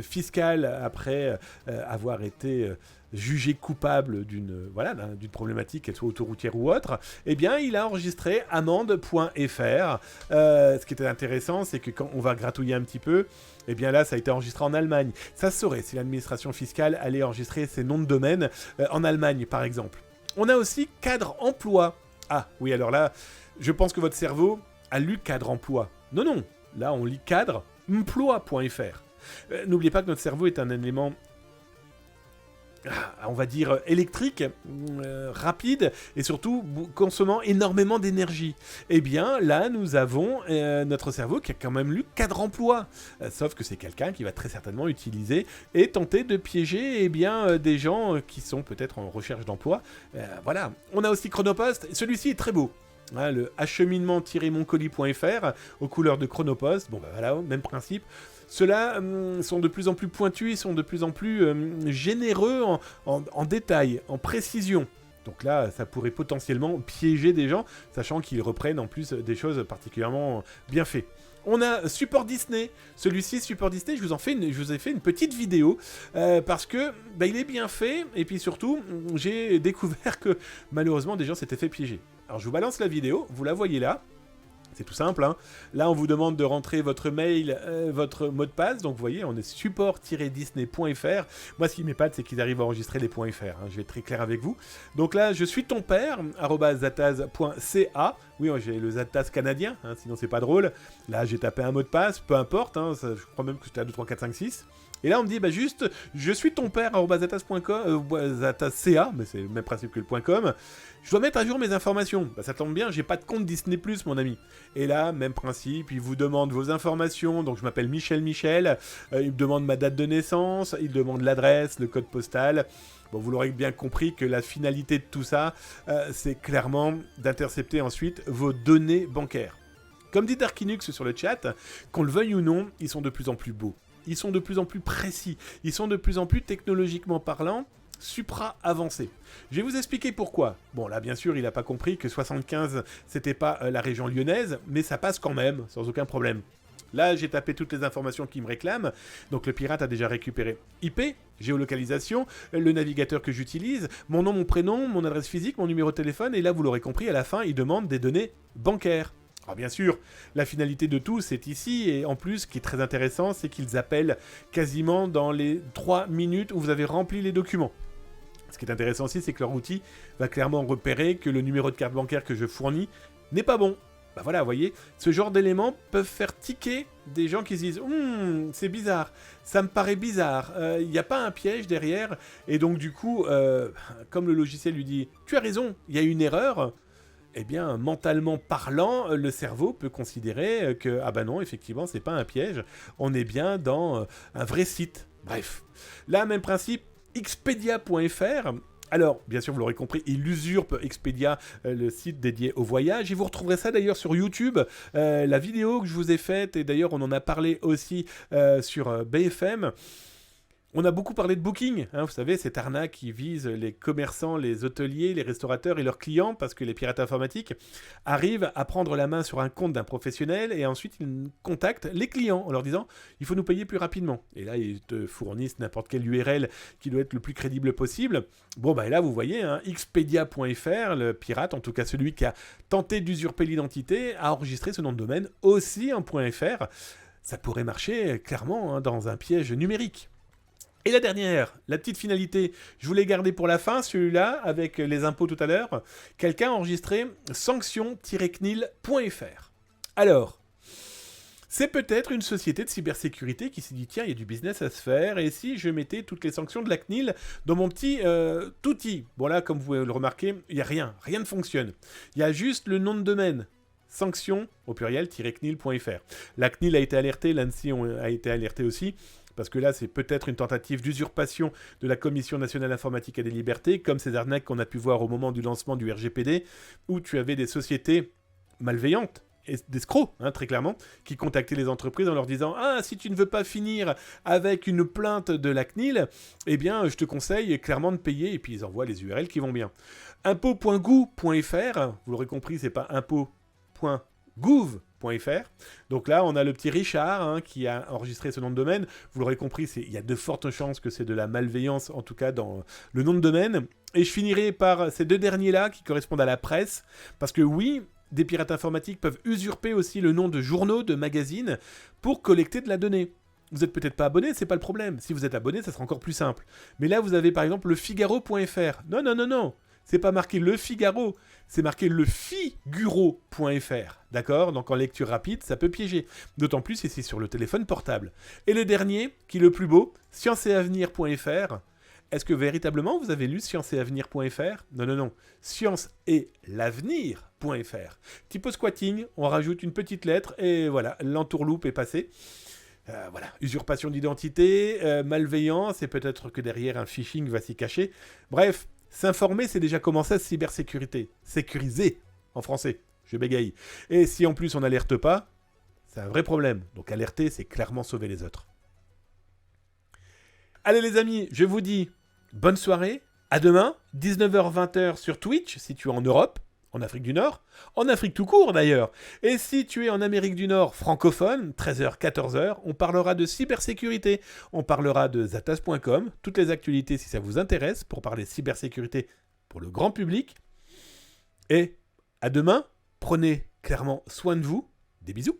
fiscale après avoir été jugé coupable d'une problématique, qu'elle soit autoroutière ou autre, eh bien, il a enregistré amende.fr. Ce qui était intéressant, c'est que quand on va gratouiller un petit peu, eh bien là, ça a été enregistré en Allemagne. Ça se saurait si l'administration fiscale allait enregistrer ses noms de domaine en Allemagne, par exemple. On a aussi cadre emploi. Ah, oui, alors là, je pense que votre cerveau a lu cadre emploi. Non, là, on lit cadre emploi.fr. N'oubliez pas que notre cerveau est un élément, on va dire, électrique, rapide, et surtout consommant énormément d'énergie. Eh bien, là, nous avons notre cerveau qui a quand même lu cadre emploi. Sauf que c'est quelqu'un qui va très certainement utiliser et tenter de piéger des gens qui sont peut-être en recherche d'emploi. Voilà. On a aussi Chronopost. Celui-ci est très beau. Le acheminement-moncolis.fr aux couleurs de Chronopost. Bon, voilà, même principe. Ceux-là sont de plus en plus pointus, ils sont de plus en plus généreux en détail, en précision. Donc là, ça pourrait potentiellement piéger des gens, sachant qu'ils reprennent en plus des choses particulièrement bien faites. On a Support Disney. Celui-ci, Support Disney, je vous ai fait une petite vidéo parce que il est bien fait et puis surtout, j'ai découvert que malheureusement des gens s'étaient fait piéger. Alors je vous balance la vidéo, vous la voyez là. C'est tout simple, hein. Là, on vous demande de rentrer votre mail, votre mot de passe. Donc, vous voyez, on est support-disney.fr. Moi, ce qui m'épate, c'est qu'ils arrivent à enregistrer les .fr. Hein. Je vais être très clair avec vous. Donc là, je suis ton père, @zataz.ca. Oui, j'ai le Zataz canadien, hein, sinon c'est pas drôle. Là, j'ai tapé un mot de passe, peu importe. Hein, ça, je crois même que c'était à 2, 3, 4, 5, 6. Et là, on me dit, juste, je suis ton père, @zataz.ca, mais c'est le même principe que le .com. Je dois mettre à jour mes informations. Ça tombe bien, j'ai pas de compte Disney+, mon ami. Et là, même principe, il vous demande vos informations. Donc, je m'appelle Michel. Il me demande ma date de naissance, il demande l'adresse, le code postal. Bon, vous l'aurez bien compris que la finalité de tout ça, c'est clairement d'intercepter ensuite vos données bancaires. Comme dit Darkinux sur le chat, qu'on le veuille ou non, ils sont de plus en plus beaux. Ils sont de plus en plus précis, ils sont de plus en plus technologiquement parlant, supra-avancés. Je vais vous expliquer pourquoi. Bon, là, bien sûr, il n'a pas compris que 75, c'était pas la région lyonnaise, mais ça passe quand même, sans aucun problème. Là, j'ai tapé toutes les informations qu'il me réclame. Donc, le pirate a déjà récupéré IP, géolocalisation, le navigateur que j'utilise, mon nom, mon prénom, mon adresse physique, mon numéro de téléphone. Et là, vous l'aurez compris, à la fin, il demande des données bancaires. Alors bien sûr, la finalité de tout, c'est ici, et en plus, ce qui est très intéressant, c'est qu'ils appellent quasiment dans les 3 minutes où vous avez rempli les documents. Ce qui est intéressant aussi, c'est que leur outil va clairement repérer que le numéro de carte bancaire que je fournis n'est pas bon. Voilà, vous voyez, ce genre d'éléments peuvent faire tiquer des gens qui se disent « c'est bizarre, ça me paraît bizarre, il n'y a pas un piège derrière ?» Et donc du coup, comme le logiciel lui dit « tu as raison, il y a une erreur », eh bien, mentalement parlant, le cerveau peut considérer que, ah ben non, effectivement, c'est pas un piège, on est bien dans un vrai site. Bref. Là, même principe, Expedia.fr. Alors, bien sûr, vous l'aurez compris, il usurpe Expedia, le site dédié au voyage. Et vous retrouverez ça d'ailleurs sur YouTube. La vidéo que je vous ai faite, et d'ailleurs, on en a parlé aussi sur BFM. On a beaucoup parlé de Booking, hein, vous savez, cette arnaque qui vise les commerçants, les hôteliers, les restaurateurs et leurs clients, parce que les pirates informatiques arrivent à prendre la main sur un compte d'un professionnel et ensuite ils contactent les clients en leur disant « il faut nous payer plus rapidement ». Et là, ils te fournissent n'importe quelle URL qui doit être le plus crédible possible. Bon, et là, vous voyez, hein, Expedia.fr, le pirate, en tout cas celui qui a tenté d'usurper l'identité, a enregistré ce nom de domaine aussi en .fr. Ça pourrait marcher clairement hein, dans un piège numérique. Et la dernière, la petite finalité, je voulais garder pour la fin, celui-là, avec les impôts tout à l'heure. Quelqu'un a enregistré sanction-cnil.fr. Alors, c'est peut-être une société de cybersécurité qui s'est dit, tiens, il y a du business à se faire, et si je mettais toutes les sanctions de la CNIL dans mon petit outil. Bon là, comme vous pouvez le remarquer, il n'y a rien ne fonctionne. Il y a juste le nom de domaine. Sanction, au pluriel, -cnil.fr. La CNIL a été alertée, l'ANSSI a été alertée aussi, parce que là, c'est peut-être une tentative d'usurpation de la Commission nationale informatique et des libertés, comme ces arnaques qu'on a pu voir au moment du lancement du RGPD, où tu avais des sociétés malveillantes, et d'escrocs, hein, très clairement, qui contactaient les entreprises en leur disant « Ah, si tu ne veux pas finir avec une plainte de la CNIL, eh bien, je te conseille clairement de payer. » Et puis, ils envoient les URL qui vont bien. Impôt.gou.fr, vous l'aurez compris, c'est pas impôt .gouv.fr. Donc là, on a le petit Richard qui a enregistré ce nom de domaine. Vous l'aurez compris, il y a de fortes chances que c'est de la malveillance, en tout cas dans le nom de domaine. Et je finirai par ces deux derniers-là qui correspondent à la presse. Parce que oui, des pirates informatiques peuvent usurper aussi le nom de journaux, de magazines, pour collecter de la donnée. Vous n'êtes peut-être pas abonné, c'est pas le problème. Si vous êtes abonné, ça sera encore plus simple. Mais là, vous avez par exemple le Figaro.fr. Non. C'est pas marqué le Figaro, c'est marqué le Figuro.fr. D'accord? Donc en lecture rapide, ça peut piéger. D'autant plus si c'est sur le téléphone portable. Et le dernier, qui est le plus beau, scienceetavenir.fr. Est-ce que véritablement vous avez lu scienceetavenir.fr? Non. scienceetlavenir.fr. Typo squatting, on rajoute une petite lettre et voilà, l'entourloupe est passée. Voilà, usurpation d'identité, malveillance, et peut-être que derrière un phishing va s'y cacher. Bref, s'informer, c'est déjà commencer à cybersécurité. Sécuriser, en français, je bégaye. Et si en plus on n'alerte pas, c'est un vrai problème. Donc alerter, c'est clairement sauver les autres. Allez les amis, je vous dis bonne soirée, à demain, 19h-20h sur Twitch, si tu es en Europe, en Afrique du Nord, en Afrique tout court d'ailleurs. Et si tu es en Amérique du Nord francophone, 13h-14h, on parlera de cybersécurité, on parlera de zatas.com, toutes les actualités si ça vous intéresse, pour parler cybersécurité pour le grand public. Et à demain, prenez clairement soin de vous, des bisous.